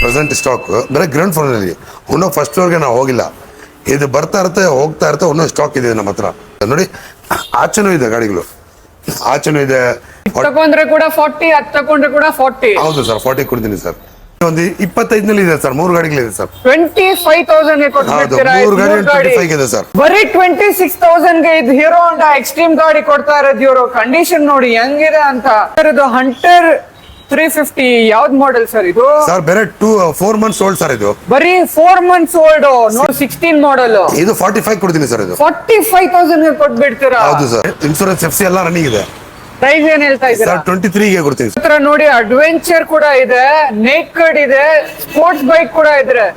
Present stock ಬರೀ ground floor ಅಲ್ಲಿ. ಇನ್ನೂ ಫಸ್ಟ್ ಫ್ಲೋರ್ಗೆ ನಾವು ಹೋಗಿಲ್ಲ. ಇದು ಬರ್ತಾ ಇರುತ್ತೆ ಹೋಗ್ತಾ ಇರುತ್ತೆ. ಇನ್ನೂ ಸ್ಟಾಕ್ ಇದೆ ನಮ್ಮ ಹತ್ರ ನೋಡಿ. ಆಚೆನೂ ಇದೆ ಗಾಡಿಗಳು, ಆಚೆನೂ ಇದೆ. ತಗೊಂಡ್ರೆ ಕೂಡ 40, ಅದು ತಗೊಂಡ್ರೆ ಕೂಡ 40. ಹೌದು ಸರ್, 40 ಕೊಡ್ತೀನಿ ಸರ್. ಒಂದು 25 ಇದೆ ಸರ್. 3 ಗಾಡಿಗಳಿದೆ ಸರ್. 25,000 ಗೆ ಕೊಡ್ತೀರಾ? 3 ಗಾಡಿ 25 ಇದೆ ಸರ್. ಬರೀ 26,000 ಗೆ ಇದು ಹೀರೋ ಹೋಂಡಾ ಎಕ್ಸ್ಟ್ರೀಮ್ ಗಾಡಿ ಕೊಡ್ತಾ ಇರೋದು ಇವರು. ಕಂಡೀಷನ್ ನೋಡಿ ಹೆಂಗಿದೆ ಅಂತ. ಇದು ಹಂಟರ್ 350 ಯಾವ್ದು ಮಾಡೆಲ್ ಸರ್ ಇದು? ಸರ್ ಬೇರೆ 4 ಮಂತ್ಸ್ ಓಲ್ಡ್ ಸರ್ ಇದು. ಬರೀ 4 ಮಂತ್ಸ್ ಓಲ್ಡ್. ನೋಡಿ 16 ಮಾಡೆಲ್. ಇದು 45 ಕೊಡ್ತೀನಿ ಸರ್. ಇದು 45,000 ಗೆ ಕೊಟ್ಬಿಡ್ತೀರಾ? ಹೌದು ಸರ್. ಇನ್ಶೂರೆನ್ಸ್ FC ಎಲ್ಲ ರನ್ನಿಂಗ್ ಇದೆ. ಪ್ರೈಸ್ ಏನ್ ಹೇಳ್ತಾ ಇದ್ದೀರಾ? 23 ಗೆ ಕೊಡ್ತೀನಿ ಸರ್. ನೋಡಿ ಅಡ್ವೆಂಚರ್ ಕೂಡ ಇದೆ, ನೇಕಡ್ ಇದೆ, ಸ್ಪೋರ್ಟ್ಸ್ ಬೈಕ್ ಕೂಡ ಇದೆ.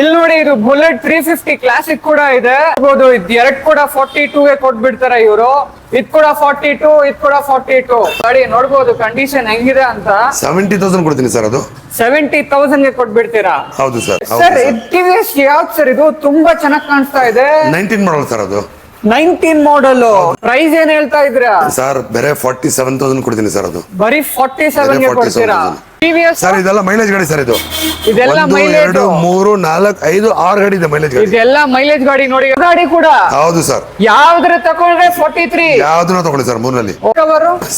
ಇಲ್ಲಿ ನೋಡಿ ಇದು ಬುಲೆಟ್ 350 ಕ್ಲಾಸಿಕ್ ಕೂಡ ಇದೆ. ಇದು ಎರಡು ಕೂಡ 42 ಗೆ ಕೊಟ್ಬಿಡ್ತಾರೆ ಇವರು. ಇದ್ ಕೂಡ 42, ಇದ್ ಕೂಡ 42. ಗಾಡಿ ನೋಡ್ಬೋದು ಕಂಡೀಷನ್ ಹೆಂಗಿದೆ ಅಂತ. 70,000 ಕೊಡ್ತೀನಿ ಸರ್. ಅದು 70,000 ಗೆ ಕೊಟ್ಬಿಡ್ತೀರಾ? ಹೌದು ಸರ್. ಸರ್ TVS ಯಾವ್ದು ಸರ್ ಇದು? ತುಂಬಾ ಚೆನ್ನಾಗಿ ಕಾಣಿಸ್ತಾ ಇದೆ. 19 ಮಾಡಲ್ ಸರ್. ಅದು 19 ಮಾಡೆಲ್. ಪ್ರೈಸ್ ಏನ್ ಹೇಳ್ತಾ ಇದ್ರಾ ಸರ್? ಬೇರೆ 47,000 ಕೊಡ್ತೀನಿ ಸರ್. ಅದು ಬರೀ 47 ಗೆ ಕೊಡ್ತೀರಾ? TVS ಸರ್ ಇದೆಲ್ಲ ಮೈಲೇಜ್ ಗಾಡಿ ಸರ್. ಇದು ಇದೆಲ್ಲ 1 ಮೈಲೇಜ್ 2 3 4 5 6 ಗಾಡಿ ಇದೆ ಮೈಲೇಜ್ ಗಾಡಿ. ಇದೆಲ್ಲ ಮೈಲೇಜ್ ಗಾಡಿ. ನೋಡಿ ಗಾಡಿ ಕೂಡ ಹೌದು ಸರ್. ಯಾವ್ದ್ರ ತಗೊಂಡ್ರೆ 43. ಯಾವ್ದನ್ನ ತಗೊಳ್ಳಿ ಸರ್. 3ರಲ್ಲಿ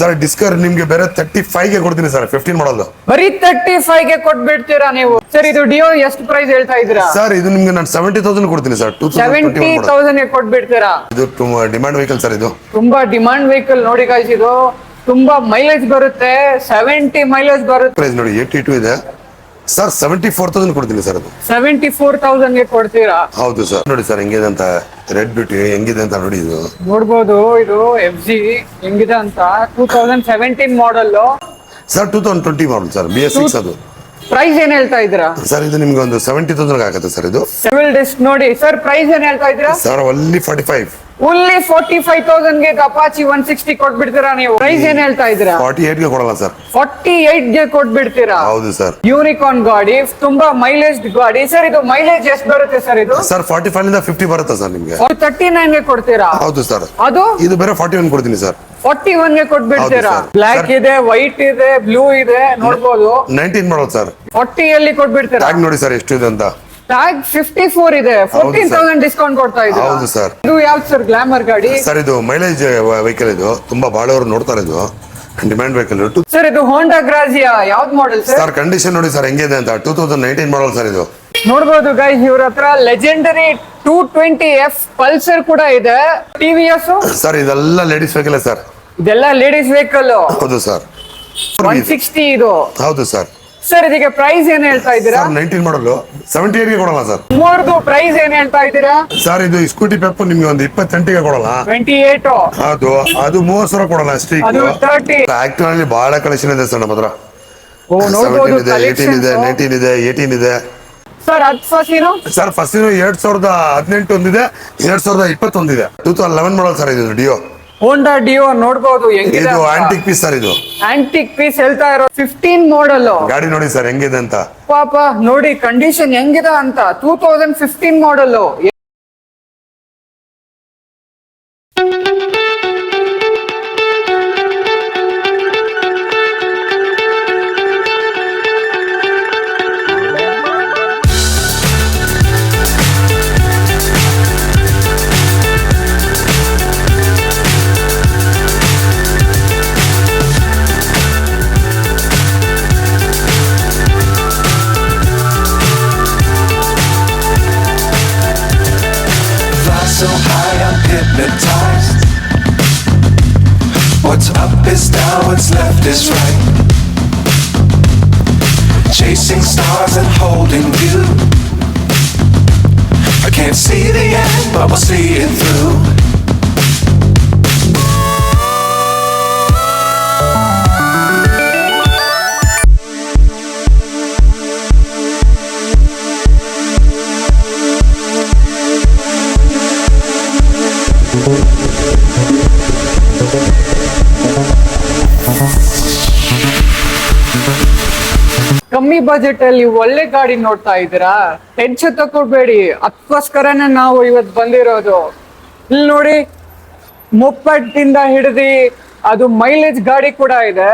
ಸರ್ ಡಿಸ್ಕವರ್ ನಿಮ್ಗೆ ಬೇರೆ 35 ಗೆ ಕೊಡ್ತೀನಿ ಸರ್. 15 ಮಾಡಲ್. ಬರೀ 35 ಗೆ ಕೊಟ್ಬಿಡ್ತೀರಾ ನೀವು? ಸರ್ ಇದು ಡಿಯೋ ಎಷ್ಟು ಪ್ರೈಸ್ ಹೇಳ್ತಾ ಇದ್ದೀರಾ? ಸರ್ ಇದು ನಿಮ್ಗೆ ನಾನು 70,000 ಕೊಡ್ತೀನಿ ಸರ್. 70,000 ಗೆ ಕೊಟ್ಬಿಡ್ತೀರಾ? ಇದು ಡಿಮಾಂಡ್ ವೆಹಿಕಲ್ ಸರ್. ಇದು ತುಂಬಾ ಡಿಮಾಂಡ್ ವೆಹಿಕಲ್ ನೋಡಿ ಗಾಯ್ಸ್. ಇದು ತುಂಬಾ ಮೈಲೇಜ್ ಬರುತ್ತೆ, 70 ಮೈಲೇಜ್ ಬರುತ್ತೆ. ಪ್ರೈಸ್ ನೋಡಿ 82 ಇದೆ ಸರ್. 74,000 ಕೊಡ್ತೀನಿ ಸರ್. ಅದು 74,000 ಗೆ ಕೊಡ್ತೀರಾ? ಹೌದು ಸರ್. ನೋಡಿ ಸರ್ ಹೆಂಗಿದೆ ಅಂತ. ರೆಡ್ ಬ್ಯೂಟಿ ಹೆಂಗಿದೆ ಅಂತ ನೋಡಿ. ಇದು ನೋಡ್ಬೋದು. ಇದು FG ಹೆಂಗಿದೆ ಅಂತ. 2017 model sir. 2020 model sir. BS6 ಅದು. ಪ್ರೈಸ್ ಏನ್ ಹೇಳ್ತಾ ಇದ್ದೀರಾ ಸರ್? ಇದು ನಿಮ್ಗೆ ಒಂದು 70,000 ಆಗುತ್ತೆ ಸರ್. ಇದು ಸಿವಿಲ್ ಡಿಸ್ಕ್ ನೋಡಿ ಸರ್. ಪ್ರೈಸ್ ಏನ್ ಹೇಳ್ತಾ ಇದ್ದೀರಾ ಸರ್? ಓನ್ಲಿ 45. ಓನ್ಲಿ 45,000 ಗೆ ಅಪಾಚಿ 160 ಕೊಟ್ಬಿಡ್ತೀರಾ ನೀವು? ಪ್ರೈಸ್ ಏನ್ ಹೇಳ್ತಾ ಇದ್ದೀರಾ? 48 ಗೆ ಕೊಡಲ್ಲ ಸರ್. 48 ಗೆ ಕೊಟ್ಬಿಡ್ತೀರಾ? ಹೌದು ಸರ್. ಯೂನಿಕಾರ್ನ್ ಗಾಡಿ, ತುಂಬಾ ಮೈಲೇಜ್ ಗಾಡಿ ಸರ್. ಇದು ಮೈಲೇಜ್ ಎಷ್ಟು ಬರುತ್ತೆ ಸರ್? ಇದು ಸರ್ 45 ಇಂದ 50 ಬರುತ್ತೆ ಸರ್ ನಿಮ್ಗೆ. 39 ಗೆ ಕೊಡ್ತೀರಾ? ಹೌದು ಸರ್. ಅದು ಇದು ಬೇರೆ 41 ಕೊಡ್ತೀನಿ ಸರ್. 41 ಗೆ ಕೊಟ್ಬಿಡ್ತೀರಾ? ಹೌದು ಸರ್. ಬ್ಲಾಕ್ ಇದೆ, ವೈಟ್ ಇದೆ, ಬ್ಲೂ ಇದೆ. ನೋಡ್ಬೋದು 19 ಮಾಡಲ್ ಸರ್. 40 ಅಲ್ಲಿ ಕೊಟ್ಬಿಡ್ತೀರಾ? ಟ್ಯಾಗ್ ನೋಡಿ ಸರ್ ಎಷ್ಟು ಇದೆ ಅಂತ. ಟ್ಯಾಗ್ 54 ಇದೆ. 14,000 ಡಿಸ್ಕೌಂಟ್ ಕೊಡ್ತಾ ಇದೆ. ಹೌದು ಸರ್. ಇದು ಯಾವ್ದು ಸರ್? ಗ್ಲಾಮರ್ ಗಾಡಿ ಸರ್. ಇದು ಮೈಲೇಜ್ ವೆಹಿಕಲ್. ಇದು ತುಂಬಾ ಬಾಳವರು ನೋಡ್ತಾರೆ. ಇದು ಡಿಮ್ಯಾಂಡ್ ವೆಹಿಕಲ್ ಸರ್. ಇದು ಹೋಂಡಾ ಗ್ರಾಜಿಯಾ ಯಾವ್ದು ಮಾಡೆಲ್ ಸರ್? ಸರ್ ಕಂಡೀಷನ್ ನೋಡಿ ಸರ್ ಹೆಂಗಿದೆ ಅಂತ. 2019 ಮಾಡಲ್ ಸರ್. ಇದು ನೋಡ್ಬೋದು ಗೈಸ್. ಇವ್ರ ಹತ್ರ ಲೆಜೆಂಡರಿ 220F ಪಲ್ಸರ್ ಕೂಡ ಇದೆ. TVS ಸರ್ ಇದೆಲ್ಲ ಲೇಡೀಸ್ ವೆಹಿಕಲ್ ಸರ್. ಇದೆಲ್ಲ ಲೇಡೀಸ್ ವೆಹಿಕಲ್. ಹೌದು ಸರ್. 160 ಇದು. ಹೌದು ಸರ್. ಸರ್ ಇದಕ್ಕೆ ಪ್ರೈಸ್ ಏನ್ ಹೇಳ್ತಾ ಇದ್ದೀರಾ? 19 ಮಾಡಲು 78 ಗೆ ಕೊಡಲ್ಲ ಸರ್. ಮೂರ್ದು ಪ್ರೈಸ್ ಏನ್ ಹೇಳ್ತಾ ಇದ್ದೀರಾ? ಸರ್ ಇದು ಸ್ಕೂಟಿ ಪೆಪ್ ನಿಮ್ಗೆ ಒಂದು 28 ಗೆ ಕೊಡಲ್ಲ. 28. ಅದು 30,000 ಕೊಡಲ್ಲ ಅಷ್ಟೇ. ಅದು 30. ಆಕ್ಟಿವ್ ನಲ್ಲಿ ಬಹಳ ಕಲೆಕ್ಷನ್ ಇದೆ ಸರ್ ನಮ್ಮ ಹತ್ರ. ಓ ನೋಡಬಹುದು 18 ಇದೆ, 19 ಇದೆ, 18 ಇದೆ ಸರ್. ಅದು ಫಸಿನೋ ಸರ್. ಫಸ್ಟ್ 2018 ಒಂದಿದೆ, 2021 ಇದೆ. 2011 ಮಾಡಲ್ ಸರ್. ಇದು ಡಿಯೋ ಹೋಂಡಾ ಡಿಯೋ ನೋಡಬಹುದು ಹೆಂಗಿದೆ. ಇದು ಆಂಟಿಕ್ ಪೀಸ್ ಸರ್. ಇದು ಆಂಟಿಕ್ ಪೀಸ್ ಹೇಳ್ತಾ ಇರೋ 15 ಮಾಡೆಲ್ ಗಾಡಿ ನೋಡಿ ಸರ್ ಹೆಂಗಿದೆ ಅಂತ. ಪಾಪ ನೋಡಿ ಕಂಡೀಷನ್ ಹೆಂಗಿದೆ ಅಂತ. 2015 model. So high I'm hypnotized. What's up is down, what's left is right. Chasing stars and holding you. I can't see the end, but we'll see it through. ಕಮ್ಮಿ budget ಅಲ್ಲಿ ಒಳ್ಳೆ ಗಾಡಿ ನೋಡ್ತಾ ಇದ್ದೀರಾ? ಟೆನ್ಷನ್ ತಗೋಬೇಡಿ. ಅದಕ್ಕೋಸ್ಕರನೇ ನಾವು ಇವತ್ತು ಬಂದಿರೋದು. ಇಲ್ಲಿ ನೋಡಿ ಮೊಪ್ಪಟ್ಟಿಂದ ಹಿಡಿದು ಅದು ಮೈಲೇಜ್ ಗಾಡಿ ಕೂಡ ಇದೆ.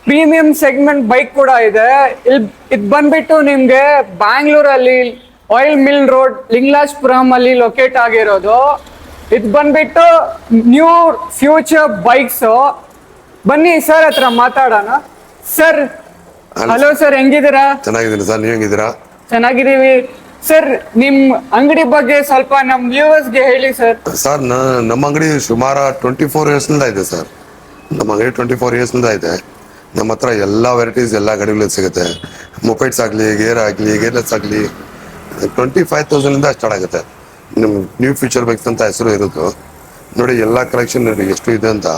ಪ್ರೀಮಿಯಂ ಸೆಗ್ಮೆಂಟ್ ಬೈಕ್ ಕೂಡ ಇದೆ. ಇದು ಬಂದ್ಬಿಟ್ಟು ನಿಮ್ಗೆ ಬ್ಯಾಂಗ್ಳೂರಲ್ಲಿ ಆಯಿಲ್ ಮಿಲ್ ರೋಡ್ ಲಿಂಗ್ಲಾಜ್ಪುರಂ ಅಲ್ಲಿ ಲೊಕೇಟ್ ಆಗಿರೋದು. ಇದು ಬಂದ್ಬಿಟ್ಟು ನ್ಯೂ ಫ್ಯೂಚರ್ ಬೈಕ್ಸ್. ಬನ್ನಿ ಸರ್ ಹತ್ರ ಮಾತಾಡೋಣ. ಸರ್ ಹಲೋ ಸರ್, ಹೆಂಗಿದ್ದೀರಾ? ಚೆನ್ನಾಗಿದ್ದೀನಿ ಸರ್, ನೀವು ಹೆಂಗಿದ್ದೀರಾ? ಚೆನ್ನಾಗಿದ್ದೀವಿ ಸರ್. ನಿಮ್ ಅಂಗಡಿ ಬಗ್ಗೆ ಸ್ವಲ್ಪ ನಮ್ ವ್ಯೂವರ್ಸ್ಗೆ ಹೇಳಿ ಸರ್. ಸರ್ ನಮ್ಮ ಅಂಗಡಿ ಸುಮಾರು 24 ಇಯರ್ಸ್ನಿಂದ ಇದೆ ಸರ್. ನಮ್ಮ ಅಂಗಡಿ 24 ಇಯರ್ಸ್ನಿಂದ ಇದೆ. ನಮ್ಮ ಹತ್ರ ಎಲ್ಲ ವೆರೈಟೀಸ್ ಎಲ್ಲ ಗಾಡಿಗಳು ಸಿಗುತ್ತೆ. ಮೊಪೈಡ್ಸ್ ಆಗಲಿ, ಗೇರ್ ಆಗಲಿ, ಗೇರ್ಲೆಸ್ ಆಗಲಿ 25,000 ಸ್ಟಾರ್ಟ್ ಆಗುತ್ತೆ. ನಿಮ್ಮ ನ್ಯೂ ಫ್ಯೂಚರ್ ಬೈಕ್ಸ್ ಅಂತ ಹೆಸರು ಇರೋದು. ನೋಡಿ ಎಲ್ಲ ಕಲೆಕ್ಷನ್ ನೋಡಿ ಎಷ್ಟು ಇದೆ ಅಂತ.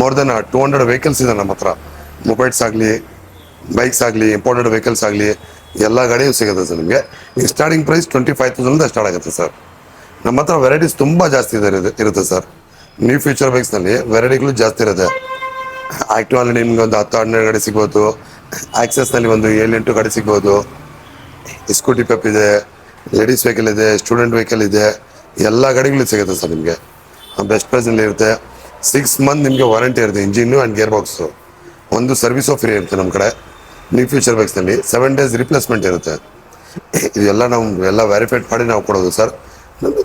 ಮೋರ್ ದೆನ್ 200 ವೆಹಿಕಲ್ಸ್ ಇದೆ ನಮ್ಮ ಹತ್ರ. ಮೊಬೈಲ್ಸ್ ಆಗಲಿ, ಬೈಕ್ಸ್ ಆಗಲಿ, ಇಂಪೋರ್ಟೆಡ್ ವೆಹಿಕಲ್ಸ್ ಆಗಲಿ ಎಲ್ಲ ಗಾಡಿಯೂ ಸಿಗುತ್ತೆ ಸರ್. ನಿಮಗೆ ಈಗ ಸ್ಟಾರ್ಟಿಂಗ್ ಪ್ರೈಸ್ 25,000 ಸ್ಟಾರ್ಟ್ ಆಗುತ್ತೆ ಸರ್. ನಮ್ಮ ಹತ್ರ ವೆರೈಟೀಸ್ ತುಂಬ ಜಾಸ್ತಿ ಇರುತ್ತೆ ಸರ್. ನ್ಯೂ ಫ್ಯೂಚರ್ ಬೈಕ್ಸ್ನಲ್ಲಿ ವೆರೈಟಿಗಳು ಜಾಸ್ತಿ ಇರುತ್ತೆ. ಆ್ಯಕ್ಟಿವಲ್ಲಿ ನಿಮ್ಗೆ ಒಂದು 10-12 ಗಾಡಿ ಸಿಗ್ಬೋದು. ಆಕ್ಸೆಸ್ನಲ್ಲಿ ಒಂದು 7-8 ಗಾಡಿ ಸಿಗ್ಬೋದು. ಸ್ಕೂಟಿ ಪೆಪ್ ಇದೆ, ಲೇಡೀಸ್ ವೆಹಿಕಲ್ ಇದೆ, ಸ್ಟೂಡೆಂಟ್ ವೆಹಿಕಲ್ ಇದೆ, ಎಲ್ಲ ಗಾಡಿಗಳು ಸಿಗುತ್ತೆ ಸರ್. ನಿಮಗೆ ಬೆಸ್ಟ್ ಪ್ರೈಸಲ್ಲಿ ಇರುತ್ತೆ. 6 ಮಂತ್ ನಿಮಗೆ ವಾರಂಟಿ ಇರುತ್ತೆ, ಇಂಜಿನ್ನು ಆ್ಯಂಡ್ ಗೇರ್ ಬಾಕ್ಸು. ಒಂದು ಸರ್ವಿಸು ಫ್ರೀ ಇರುತ್ತೆ ನಮ್ಮ ಕಡೆ. ನ್ಯೂ ಫ್ಯೂಚರ್ ಬೈಕ್ಸ್ನಲ್ಲಿ 7 ಡೇಸ್ ರಿಪ್ಲೇಸ್ಮೆಂಟ್ ಇರುತ್ತೆ. ಇದೆಲ್ಲ ನಾವು ಎಲ್ಲ ವೆರಿಫೈಡ್ ಮಾಡಿ ನಾವು ಕೊಡೋದು ಸರ್.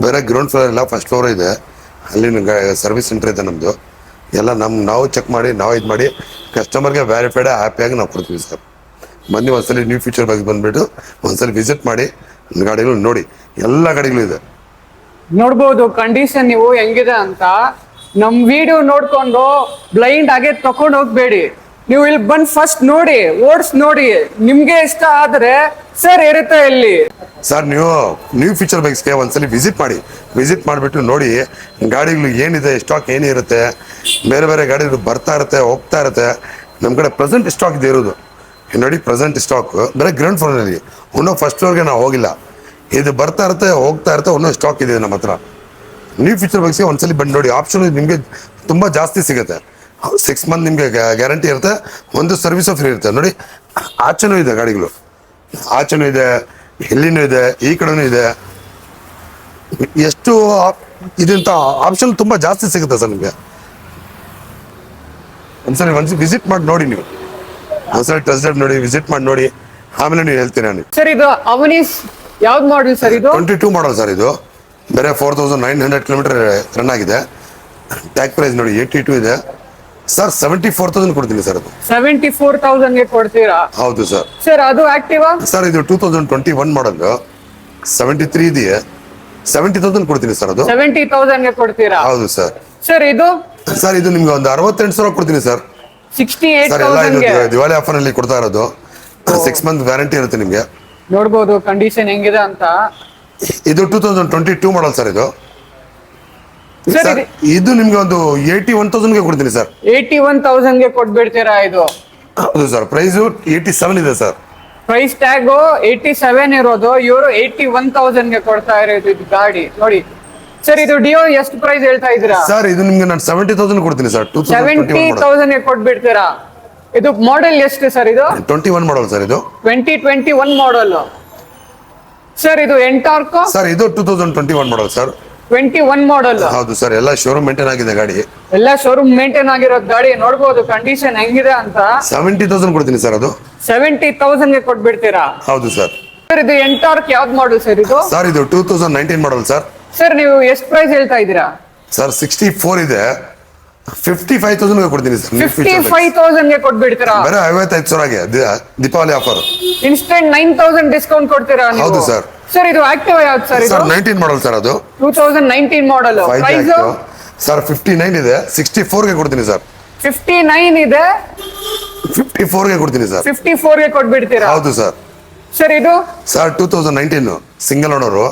ಬೇರೆ ಗ್ರೌಂಡ್ ಫ್ಲೋರ್ ಇಲ್ಲ, ಫಸ್ಟ್ ಫ್ಲೋರ್ ಇದೆ. ಅಲ್ಲಿ ಸರ್ವಿಸ್ ಸೆಂಟರ್ ಇದೆ ನಮ್ಮದು. ಎಲ್ಲ ನಾವು ಚೆಕ್ ಮಾಡಿ, ನಾವು ಇದು ಮಾಡಿ ಕಸ್ಟಮರ್ಗೆ ವೆರಿಫೈಡ್ ಹ್ಯಾಪಿಯಾಗಿ ನಾವು ಕೊಡ್ತೀವಿ ಸರ್. ಬನ್ನಿ ಒಂದ್ಸಲಿ ನ್ಯೂ ಫ್ಯೂಚರ್ ಬೈಕ್ಸ್ ಬಂದುಬಿಟ್ಟು ಒಂದ್ಸಲಿ ವಿಸಿಟ್ ಮಾಡಿ ಗಾಡಿಗಳು ನೋಡಿ. ಎಲ್ಲ ಗಾಡಿಗಳು ಇದೆ. ನೋಡ್ಬೋದು ಕಂಡೀಷನ್ ನೀವು ಹೆಂಗಿದೆ ಅಂತ. ನಮ್ ವಿಡಿಯೋ ನೋಡ್ಕೊಂಡು ಬ್ಲೈಂಡ್ ಆಗಿ ತಗೊಂಡು ಹೋಗ್ಬೇಡಿ. ನೀವು ಇಲ್ಲಿ ಬಂದು ಫಸ್ಟ್ ನೋಡಿ, ಓಡ್ಸ್ ನೋಡಿ, ನಿಮ್ಗೆ ಇಷ್ಟ ಆದ್ರೆ ಸರ್ ಇರುತ್ತೆ ಇಲ್ಲಿ. ಸರ್ ನೀವು ನ್ಯೂ ಫ್ಯೂಚರ್ ಬೈಕ್ಸ್ಗೆ ಒಂದ್ಸಲಿ ವಿಸಿಟ್ ಮಾಡಿ. ವಿಸಿಟ್ ಮಾಡಿಬಿಟ್ಟು ನೋಡಿ ಗಾಡಿಗಳು ಏನಿದೆ, ಸ್ಟಾಕ್ ಏನಿರುತ್ತೆ. ಬೇರೆ ಬೇರೆ ಗಾಡಿಗಳು ಬರ್ತಾ ಇರುತ್ತೆ, ಹೋಗ್ತಾ ಇರುತ್ತೆ. ನಮ್ಮ ಕಡೆ ಪ್ರೆಸೆಂಟ್ ಸ್ಟಾಕ್ ಇದೆ ಇರೋದು. ನೋಡಿ ಪ್ರೆಸೆಂಟ್ ಸ್ಟಾಕ್ ಬೇರೆ ಗ್ರೌಂಡ್ ಫ್ಲೋರ್ನಲ್ಲಿ, ಇನ್ನೂ ಫಸ್ಟ್ ಫ್ಲೋರ್ಗೆ ನಾವು ಹೋಗಿಲ್ಲ. ಇದು ಬರ್ತಾ ಇರುತ್ತೆ, ಹೋಗ್ತಾ ಇರುತ್ತೆ, ಇನ್ನೂ ಸ್ಟಾಕ್ ಇದೆ ನಮ್ಮ ಹತ್ರ. ನ್ಯೂ ಫ್ಯೂಚರ್ ಬೈಕ್ಸ್ಗೆ ಒಂದ್ಸಲಿ ಬಂದು ನೋಡಿ. ಆಪ್ಷನ್ ನಿಮಗೆ ತುಂಬ ಜಾಸ್ತಿ ಸಿಗುತ್ತೆ. 6 ಮಂತ್ ನಿಮಗೆ ಗ್ಯಾರಂಟಿ ಇರುತ್ತೆ. ಒಂದು ಸರ್ವಿಸು ಫ್ರೀ ಇರುತ್ತೆ. ನೋಡಿ ಆಚೆನೂ ಇದೆ ಗಾಡಿಗಳು, ಆಚೆನೂ ಇದೆ, ಇಲ್ಲಿನೂ ಇದೆ, ಈ ಕಡೆನೂ ಇದೆ. ಎಷ್ಟು ಇದಂತ ಆಪ್ಷನ್ ತುಂಬ ಜಾಸ್ತಿ ಸಿಗುತ್ತೆ ಸರ್ ನಿಮಗೆ. ಒಂದ್ಸಲಿ ವಿಸಿಟ್ ಮಾಡಿ ನೋಡಿ. ನೀವು ಒಂದ್ಸಲಿ ಟೆಸ್ಟ್ ಡ್ರೈವ್ ನೋಡಿ, ವಿಸಿಟ್ ಮಾಡಿ ನೋಡಿ, ಆಮೇಲೆ ನೀವು ಹೇಳ್ತೀನಿ ನಾನು. ಸರ್ ಇದು ಅವನೀಸ್ ಯಾವ್ದು ಮಾಡಲ್ ಸರ್? ಇದು 22 ಮಾಡಲ್ ಸರ್. ಇದು ಬೇರೆ 4,900 ಕಿಲೋಮೀಟರ್ ರನ್ ಆಗಿದೆ. ಟ್ಯಾಗ್ ಪ್ರೈಸ್ ನೋಡಿ 82 ಇದೆ ಸರ್. 74,000 ಕೊಡ್ತೀನಿ ಸರ್. ಅದು 74,000 ಕೊಡ್ತೀರಾ? ಹೌದು ಸರ್. ಸರ್ ಅದು ಆಕ್ಟಿವಾ ಸರ್? ಇದು 2021 ಮಾಡಲ್ 73 ಇದೆಯಾ. 70,000 ಕೊಡ್ತೀನಿ ಸರ್. ಅದು 70,000 ಕೊಡ್ತೀರಾ? ಹೌದು ಸರ್. ಸರ್ ಇದು ಸರ್ ಇದು ನಿಮ್ಗೆ ಒಂದು 68,000 ಕೊಡ್ತೀನಿ ಸರ್. ಸರ್ ಎಲ್ಲ ಇದು 68,000 ದಿವಾಳಿ ಆಫರ್ ನಲ್ಲಿ ಕೊಡ್ತಾ ಇರೋದು. 6 ಮಂತ್ ವ್ಯಾರಂಟಿ ಇರುತ್ತೆ ನಿಮ್ಗೆ. ನೋಡ್ಬೋದು ಕಂಡೀಷನ್ ಹೆಂಗಿದೆ ಅಂತ. ಇದು 2022 ಮಾಡಲ್ ಸರ್. ಇದು ಸರ್ ಸರ್ ಇದು ನಿಮ್ಗೆ ಒಂದು 81,000 ಕೊಡ್ತೀನಿ ಸರ್. 81,000 ಕೊಟ್ಬಿಡ್ತೀರಾ? ಇದು ಹೌದು ಸರ್. ಪ್ರೈಸ್ 87 ಇದೆ ಸರ್. ಪ್ರೈಸ್ ಟ್ಯಾಗ್ 87 ಇರೋದು, ಇವರು 81,000 ಕೊಡ್ತಾ ಇರೋದು ಇದು ಗಾಡಿ ನೋಡಿ. ಸರ್ ಇದು ಡಿಯೋ ಎಷ್ಟು ಪ್ರೈಸ್ ಹೇಳ್ತಾ ಇದ್ದೀರಾ? ಸರ್ ಇದು ನಿಮ್ಗೆ ನಾನು 70,000 ಕೊಡ್ತೀನಿ ಸರ್. 70,000 ಕೊಟ್ಬಿಡ್ತೀರಾ? ಇದು ಮಾಡೆಲ್ ಎಷ್ಟು ಸರ್? ಇದು 21 ಮಾಡಲ್ ಸರ್. ಇದು 2021 ಮಾಡೆಲ್. ಸರ್ ಇದು ಎಂಟಾರ್ಕೋ? ಸರ್ ಇದು 2021 ಮಾಡಲ್ ಸರ್. 21 ಮಾಡೆಲ್. ಹೌದು ಸರ್. ಎಲ್ಲ ಶೋರೂಮ್ ಮೇಂಟೈನ್ ಆಗಿದೆ ಗಾಡಿ. ಎಲ್ಲ ಶೋರೂಮ್ ಮೇಂಟೈನ್ ಆಗಿರೋದು ಗಾಡಿ. ನೋಡ್ಬೋದು ಕಂಡೀಷನ್ ಹೆಂಗಿದೆ ಅಂತ. 70,000 ಕೊಡ್ತೀನಿ ಸರ್. ಅದು 70,000 ಕೊಟ್ಬಿಡ್ತೀರಾ? ಹೌದು ಸರ್. ಸರ್ ಇದು ಎಂಟಾರ್ಕ್ ಯಾವ್ದು ಮಾಡೆಲ್ ಸರ್? ಇದು ಸರ್ ಇದು 2019 ಮಾಡಲ್ ಸರ್. ಸರ್ ನೀವು ಎಷ್ಟು ಪ್ರೈಸ್ ಹೇಳ್ತಾ ಇದ್ದೀರಾ? ಸರ್ 64 ಇದೆ. 55,000 ಕೊಡ್ತೀನಿ ಸರ್. 55,000 ಕೊಟ್ಬಿಡ್ತೀರಾ? ಬೇರೆ 55,000ಗೆ ದೀಪಾವಳಿ ಆಫರ್. ಇನ್ಸ್ಟೆಂಟ್ 9,000 ಡಿಸ್ಕೌಂಟ್ ಕೊಡ್ತೀರಾ ನೀವು? ಹೌದು ಸರ್. ಸರ್ ಇದು ಆಕ್ಟಿವ್ ಯಾವ್ದು ಸರ್? ಇದು ಸರ್ 19 ಮಾಡಲ್ ಸರ್. ಅದು 2019 model. 5G price Active. Sir 59 ಇದೆ. 64ಗೆ ಕೊಡ್ತೀನಿ ಸರ್. 59 ಇದೆ, 54ಗೆ ಕೊಡ್ತೀನಿ ಸರ್. 54 ಕೊಟ್ಬಿಡ್ತೀರಾ? ಹೌದು ಸರ್. ಸರ್ ಇದು ಸರ್ 2019 ಸಿಂಗಲ್ ಓನರು.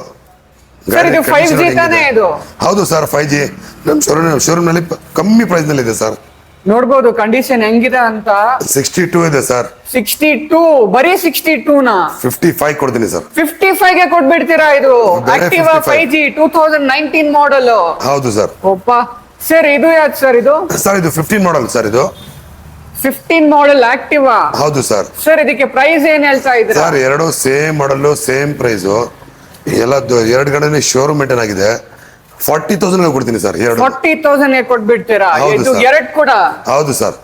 ಸರ್ ಇದು 5G ತಾನೇ ಇದು? ಹೌದು ಸರ್. 5G ನಮ್ಮ ಶೋರೂಮ್ ನಲ್ಲಿ ಕಮ್ಮಿ ಪ್ರೈಸ್ ನಲ್ಲಿ ಇದೆ ಸರ್. ನೋಡ್ಬೋದು ಕಂಡೀಷನ್ ಹೆಂಗಿದೆ ಅಂತ. 62 ಇದೆ ಸರ್. 62 ಬರೀ 62 ನಾ? 55 ಕೊಡ್ತೀನಿ ಸರ್. 55 ಕೊಟ್ಬಿಡ್ತೀರಾ? ಇದು ಬೇರೆ ಆಕ್ಟಿವಾ 55. 5G 2019 model. ಹೌದು ಸರ್. ಒಪ್ಪ ಸರ್ ಇದು ಯಾವ್ದು ಸರ್? ಇದು ಸರ್ ಇದು 15 ಮಾಡಲ್ ಸರ್. ಇದು 15 ಮಾಡೆಲ್ ಆಕ್ಟಿವಾ. ಹೌದು ಸರ್. ಸರ್ ಇದಕ್ಕೆ ಪ್ರೈಸ್ ಏನ್ ಹೇಳ್ತಾ ಇದ್ದೀರಾ? ಸರ್ ಎರಡು ಸೇಮ್ ಮಾಡಲ್, ಸೇಮ್ ಪ್ರೈಸು. ಎಲ್ಲ ಎರಡು ಕಡೆ ಶೋರೂಮ್ ಮೇಂಟೈನ್ ಆಗಿದೆ. 40,000 ಕೊಡ್ತೀನಿ ಸರ್. 40,000 ಕೊಟ್ಬಿಡ್ತೀರಾ? ಹೌದು ಇದು ಸರ್. ಎರಡು ಕೂಡ? ಹೌದು ಸರ್.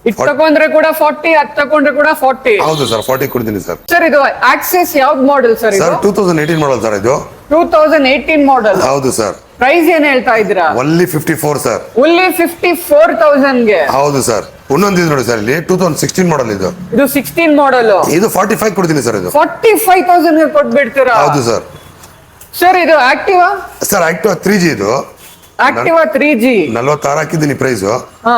ಇದು ತಗೊಂಡ್ರೆ ಕೂಡ 40, ಅದ್ ತಗೊಂಡ್ರೆ ಕೂಡ 40. ಹೌದು ಸರ್ 40 ಕೊಡ್ತೀನಿ ಸರ್. ಸರ್ ಇದು ಆಕ್ಸೆಸ್ ಯಾವ್ದು ಮಾಡೆಲ್ ಸರ್ ಇದು? ಸರ್ 2018 ಮಾಡಲ್ ಸರ್ ಇದು. 2018 ಮಾಡೆಲ್. ಹೌದು ಸರ್. ಪ್ರೈಸ್ ಏನ್ ಹೇಳ್ತಾ ಇದ್ದೀರಾ? Only 54 sir. ಓನ್ಲಿ 54,000 ಗೆ. ಹೌದು ಸರ್. ಇನ್ನೊಂದಿದೆ ನೋಡಿ ಸರ್, ಇಲ್ಲಿ 2016 ಮಾಡಲ್ ಇದು. ಇದು 16 ಮಾಡೆಲ್. ಇದು 45 ಕೊಡ್ತೀನಿ ಸರ್ ಇದು. 45,000 ಗೆ ಕೊಟ್ಬಿಡ್ತೀರಾ? ಹೌದು ಸರ್. ಸರ್ ಇದು ಆಕ್ಟಿವಾ? ಸರ್ ಆಕ್ಟಿವಾ 3G ಇದು. ಆಕ್ಟಿವಾ 3G 46 ಹಾಕಿದ್ದೀನಿ ಪ್ರೈಸ್. ಹಾ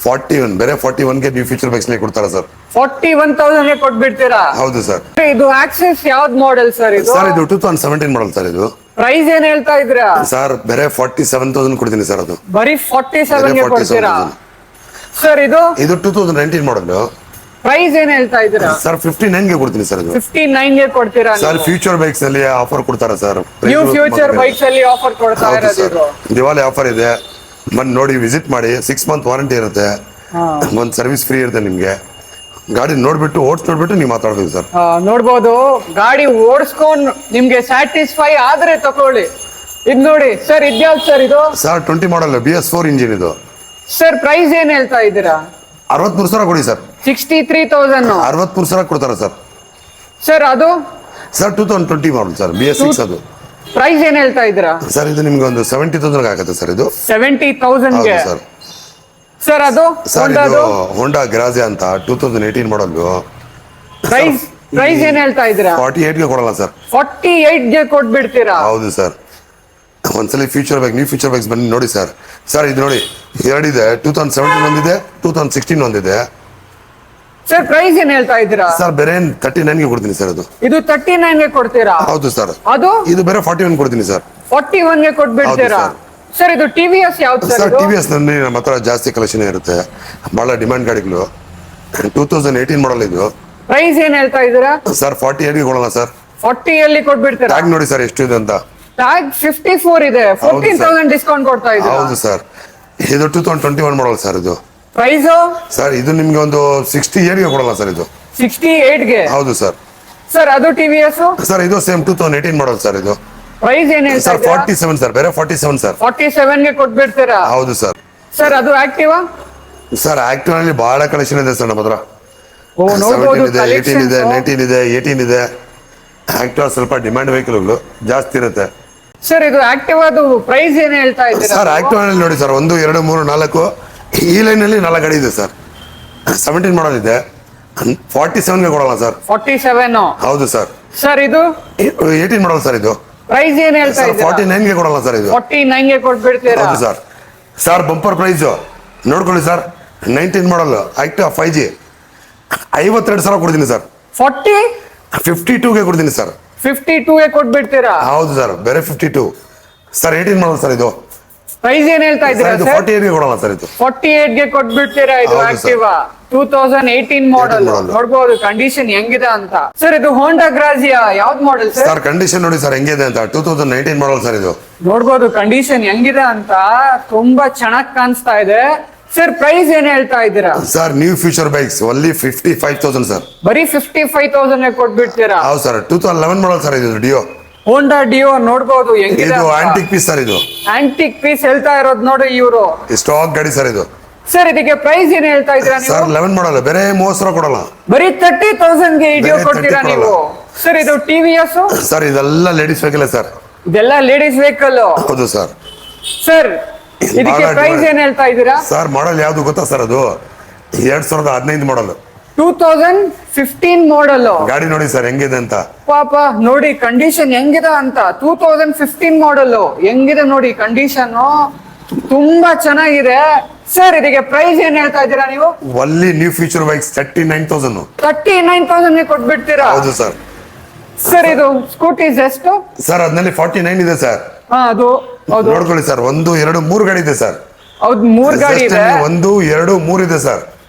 41 ಬೇರೆ 41 ಗೆ ನ್ಯೂ ಫ್ಯೂಚರ್ ಬೈಕ್ಸ್ ಕೊಡ್ತಾರ ಸರ್. 41,000 ಗೆ ಕೊಟ್ಬಿಡ್ತೀರಾ? ಹೌದು ಸರ್. ಇದು ಆಕ್ಸೆಸ್ ಯಾವ್ದು ಮಾಡೆಲ್ ಸರ್ ಇದು? ಸರ್ ಇದು 2017 ಮಾಡಲ್ ಸರ್ ಇದು. ಪ್ರೈಸ್ ಏನ್ ಹೇಳ್ತಾ ಇದ್ರಾ? ಸರ್ ಬೇರೆ 47,000 ಕೊಡ್ತೀನಿ ಸರ್ ಅದು. ಬರೀ 47 ಗೆ ಕೊಡ್ತೀರಾ? 47,000. ಸರ್ ಇದು 2019 ಮಾಡಲ್. ಪ್ರೈಸ್ ಏನ್ ಹೇಳ್ತಾ ಇದ್ದೀರಾ? ಸರ್ 59 ಗೆ ಕೊಡ್ತೀನಿ ಸರ್ ಇದು. 59 ಗೆ ಕೊಡ್ತೀರಾ? ಸರ್ ಫ್ಯೂಚರ್ ಬೈಕ್ಸ್ ಅಲ್ಲಿ ಆಫರ್ ಕೊಡ್ತಾರ ಸರ್. ನ್ಯೂ ಫ್ಯೂಚರ್ ಬೈಕ್ಸ್ ಅಲ್ಲಿ ಆಫರ್ ಕೊಡ್ತಾ ಇರೋದು ಇದು. ದಿವಾಲಿ ಆಫರ್ ಇದೆ, ಬಂದು ನೋಡಿ ವಿಸಿಟ್ ಮಾಡಿ. 6 ಮಂತ್ ವಾರಂಟಿ ಇರುತ್ತೆ, ಒಂದು ಸರ್ವಿಸ್ ಫ್ರೀ ಇರುತ್ತೆ ನಿಮ್ಗೆ. ಗಾಡಿ ನೋಡ್ಬಿಟ್ಟು ನೋಡ್ಬಿಟ್ಟು ನೀವು ಮಾತಾಡ್ಬೇಕು ಸರ್. ನೋಡ್ಬೋದು, ಗಾಡಿ ಓಡಿಸ್ಕೊಂಡ್ ನಿಮ್ಗೆ ಸ್ಯಾಟಿಸ್ಫೈ ಆದ್ರೆ ತಕೊಳ್ಳಿ. ಇದು ನೋಡಿ ಸರ್, ಇದ್ಯಾವ್ದು ಸರ್ ಇದು? ಸರ್ 20 ಮಾಡಲ್ BS4 ಇಂಜಿನ್ ಇದು. ಸರ್ ಪ್ರೈಸ್ ಏನ್ ಹೇಳ್ತಾ ಇದ್ದೀರಾ? 63,000 ಕೊಡಿ ಸರ್. 63,000. 63,000 ಕೊಡ್ತಾರ ಸರ್. ಸರ್ ಅದು ಸರ್ 2020 ಮಾಡಲ್ ಸರ್, BS6 ಅದು. ಪ್ರೈಸ್ ಏನ್ ಹೇಳ್ತಾ ಇದ್ದೀರಾ? ಸರ್ ಇದು ನಿಮ್ಗೆ ಒಂದು 70,000 ಆಗುತ್ತೆ ಸರ್ ಇದು. 70,000 ಗೆ. ಹೌದು ಸರ್. ಸರ್ ಅದು ಸರ್ ಇದು ಹೋಂಡಾ ಗ್ರಾಜೆ ಅಂತ 2018 ಮಾಡಲ್. ಪ್ರೈಸ್ ಏನ್ ಹೇಳ್ತಾ ಇದ್ದೀರಾ? 48 ಗೆ ಕೊಡಲ್ಲ ಸರ್. 48 ಗೆ ಕೊಟ್ಬಿಡ್ತೀರಾ? ಹೌದು ಸರ್. ಒಂದ್ಸಲಿ future bike, new future bikes ಬನ್ನಿ ನೋಡಿ ಸರ್. ಸರ್ ಇದು ನೋಡಿ ಎರಡಿದೆ, 2017 ಒಂದಿದೆ, 2016 ಒಂದಿದೆ. ಸರ್ ಪ್ರೈಸ್ ಏನ್ ಹೇಳ್ತಾ ಇದ್ದೀರಾ? ಸರ್ ಬೇರೆ 39 ಗೆ ಕೊಡ್ತೀನಿ ಸರ್ ಅದು. ಇದು 39 ಗೆ ಕೊಡ್ತೀರಾ? ಹೌದು ಸರ್. ಅದು ಇದು ಬೇರೆ 41 ಕೊಡ್ತೀನಿ ಸರ್. 41 ಗೆ ಕೊಟ್ಬಿಡ್ತೀರಾ? ಹೌದು ಸರ್ ಇದು TVS ಯಾವ್ದು ಸರ್? ಸರ್ TVS ನಲ್ಲಿ ನಮ್ಮ ಹತ್ರ ಜಾಸ್ತಿ ಕಲೆಕ್ಷನ್ ಇರುತ್ತೆ, ಬಹಳ ಡಿಮ್ಯಾಂಡ್ ಗಾಡಿಗಳು. 2018 ಮಾಡಲ್ ಇದು. ಪ್ರೈಸ್ ಏನ್ ಹೇಳ್ತಾ ಇದ್ದೀರಾ? ಸರ್ 48 ಗೆ ಕೊಡೋಣ ಸರ್. 40 ಅಲ್ಲಿ ಕೊಟ್ಬಿಡ್ತೀರಾ? ಟ್ಯಾಗ್ ನೋಡಿ ಸರ್ ಎಷ್ಟು ಇದೆ ಅಂತ. ಟ್ಯಾಗ್ 54 ಇದೆ, 14,000 ಡಿಸ್ಕೌಂಟ್ ಕೊಡ್ತಾ ಇದ್ದೀರಾ? ಹೌದು ಸರ್. ಇದು 2021 ಮಾಡಲ್ ಸರ್ ಇದು. ಪ್ರೈಸ್ ಸರ್ ಇದು ನಿಮ್ಗೆ ಒಂದು 68 ಗೆ ಕೊಡಲ್ಲ ಸರ್ ಇದು. 68 ಗೆ. ಹೌದು ಸರ್. ಸರ್ ಅದು TVS? ಸರ್ ಇದು ಸೇಮ್ 2018 ಮಾಡಲ್ ಸರ್ ಇದು. ಪ್ರೈಸ್ ಏನ್ ಹೇಳ್ತಾ ಸರ್ ಇದ್ದೀರಾ? 47 ಸರ್, ಬೇರೆ 47 ಸರ್. 47 ಗೆ ಕೊಟ್ಬಿಡ್ತೀರಾ? ಹೌದು ಸರ್. ಸರ್ ಅದು ಆಕ್ಟಿವಾ? ಸರ್ ಆಕ್ಟಿವ್ ನಲ್ಲಿ ಬಹಳ ಕಲೆಕ್ಷನ್ ಇದೆ ಸರ್ ನಮ್ಮ ಹತ್ರ. ಓ ನೋಡಬಹುದು, 17 ಇದೆ, 18 ಇದೆ, 19 ಇದೆ, 18 ಇದೆ. ಆಕ್ಟಿವ್ ಸ್ವಲ್ಪ ಡಿಮ್ಯಾಂಡ್ ವೆಹಿಕಲ್ಗಳು ಜಾಸ್ತಿ ಇರುತ್ತೆ. ಸರ್ ಇದು ಆಕ್ಟಿವಾದು ಪ್ರೈಸ್ ಏನ್ ಹೇಳ್ತಾ ಇದ್ದೀರಾ? ಸರ್ ಆಕ್ಟಿವ್ ನಲ್ಲಿ ನೋಡಿ ಸರ್ 1, 2, 3, 4 ಈ ಲೈನ್ ನಲ್ಲಿ 4 ಗಾಡಿ ಇದೆ ಸರ್. 17 ಮಾಡಲ್ ಇದೆ, 47 ಗೆ ಕೊಡಲ್ಲ ಸರ್. 47. ಹೌದು ಸರ್. ಸರ್ ಇದು 18 ಮಾಡಲ್ ಸರ್ ಇದು. ಪ್ರೈಸ್ ಏನ್ ಹೇಳ್ತಾ ಸರ್ ಇದ್ದೀರಾ? 49 ಗೆ ಕೊಡಲ್ಲ ಸರ್ ಇದು. 49 ಗೆ ಕೊಟ್ಬಿಡ್ತೀರಾ? ಹೌದು ಸರ್. ಸರ್ ಬಂಪರ್ ಪ್ರೈಸ್ ನೋಡ್ಕೊಳ್ಳಿ ಸರ್, 19 ಮಾಡಲ್ ಆಕ್ಟಿವ್ 5G 52,000 ಕೊಡ್ತೀನಿ ಸರ್. 52 ಗೆ ಕೊಡ್ತೀನಿ ಸರ್. 52 ಗೆ ಕೊಟ್ಬಿಡ್ತೀರಾ? ಹೌದು ಸರ್, ಬೇರೆ 52. ಸರ್ 18 ಮಾಡಲ್ ಸರ್ ಇದು. ಪ್ರೈಸ್ ಏನ್ ಹೇಳ್ತಾ ಇದ್ದೀರಾ ಇದು ಸರ್? 48 ಗೆ ಕೊಡಲ್ಲ ಸರ್ ಇದು. 48 ಗೆ ಕೊಟ್ಬಿಡ್ತೀರಾ? ಇದು ಹೌದು ಸರ್. Activa 2018 model. model. ನೋಡ್ಬೋದು ಕಂಡೀಷನ್ ಹೆಂಗಿದೆ ಅಂತ. ಸರ್ ಇದು ಹೋಂಡಾ ಗ್ರಾಜಿಯಾ ಯಾವ್ದು ಮಾಡೆಲ್ ಸರ್? ಸರ್ ಕಂಡೀಷನ್ ನೋಡಿ ಸರ್ ಹೆಂಗಿದೆ ಅಂತ. 2019 ಮಾಡಲ್ ಸರ್ ಇದು. ನೋಡ್ಬೋದು ಕಂಡೀಷನ್ ಹೆಂಗಿದೆ ಅಂತ, ತುಂಬಾ ಚೆನ್ನಾಗಿ ಕಾಣಿಸ್ತಾ ಇದೆ. ಸರ್ ಪ್ರೈಸ್ ಏನ್ ಹೇಳ್ತಾ ಇದ್ದೀರಾ? Sir new future bikes only 55,000 sir. ಬರೀ 55,000 ಗೆ ಕೊಟ್ಬಿಡ್ತೀರಾ? ಹೌದು ಸರ್. 2011 ಮಾಡಲ್ ಸರ್ ಇದು ಡಿಯೋ. ಹೋಂಡಾ ಡಿಯೋ ನೋಡ್ಬೋದು ಹೆಂಗಿದೆ. ಇದು ಆಂಟಿಕ್ ಪೀಸ್ ಸರ್ ಇದು. ಆಂಟಿಕ್ ಪೀಸ್ ಹೇಳ್ತಾ ಇರೋದು ನೋಡಿ ಇವರು. ಸ್ಟಾಕ್ ಗಾಡಿ ಸರ್ ಇದು. ಸರ್ ಇದಕ್ಕೆ ಪ್ರೈಸ್ ಏನ್ ಹೇಳ್ತಾ ಇದ್ದೀರಾ ನೀವು? ಸರ್ 11 ಮಾಡಲ್, ಬೇರೆ 30,000 ಕೊಡಲ್ಲ. ಬರೀ 30,000 ಗೆ ಡಿಯೋ ಬೇರೆ ಕೊಡ್ತೀರಾ 30 ನೀವು? ಸರ್ ಇದು TVS? ಸರ್ ಇದೆಲ್ಲ ಲೇಡೀಸ್ ವೆಹಿಕಲ್ ಸರ್. ಇದೆಲ್ಲ ಲೇಡೀಸ್ ವೆಹಿಕಲ್. ಹೌದು ಸರ್. ಸರ್ ಇದಕ್ಕೆ ಬಹಳ ಪ್ರೈಸ್ demand. ಏನ್ ಹೇಳ್ತಾ ಇದ್ದೀರಾ? ಸರ್ ಮಾಡಲ್ ಯಾವ್ದು ಗೊತ್ತಾ ಸರ್ ಅದು? 2015 ಮಾಡಲ್. 2015 ಮಾಡೆಲ್. ಗಾಡಿ ನೋಡಿ ಸರ್ ಹೆಂಗಿದೆ ಅಂತ. ಪಾಪ ನೋಡಿ ಕಂಡೀಷನ್ ಹೆಂಗಿದೆ ಅಂತ. 2015 ಮಾಡೆಲ್ ಹೆಂಗಿದೆ ನೋಡಿ ಕಂಡೀಷನ್, ತುಂಬಾ ಚೆನ್ನಾಗಿದೆ. ಸರ್ ಇದಕ್ಕೆ ಪ್ರೈಸ್ ಏನ್ ಹೇಳ್ತಾ ಇದ್ದೀರಾ ನೀವು? Only new future bikes 39,000. 39,000 ಗೆ ಕೊಟ್ಬಿಡ್ತೀರಾ? ಹೌದು ಸರ್. ಸರ್ ಇದು ಸ್ಕೂಟೀಸ್ ಎಷ್ಟು? ಸರ್ ಅದ್ರಲ್ಲಿ 49 ಇದೆ ಸರ್. ಅದು ಹೌದು. ನೋಡ್ಕೊಳ್ಳಿ ಸರ್, 1, 2, 3 ಗಾಡಿ ಇದೆ ಸರ್. ಹೌದು 3 ಗಾಡಿ ಇದೆ. 1, 2, 3 ಇದೆ ಸರ್.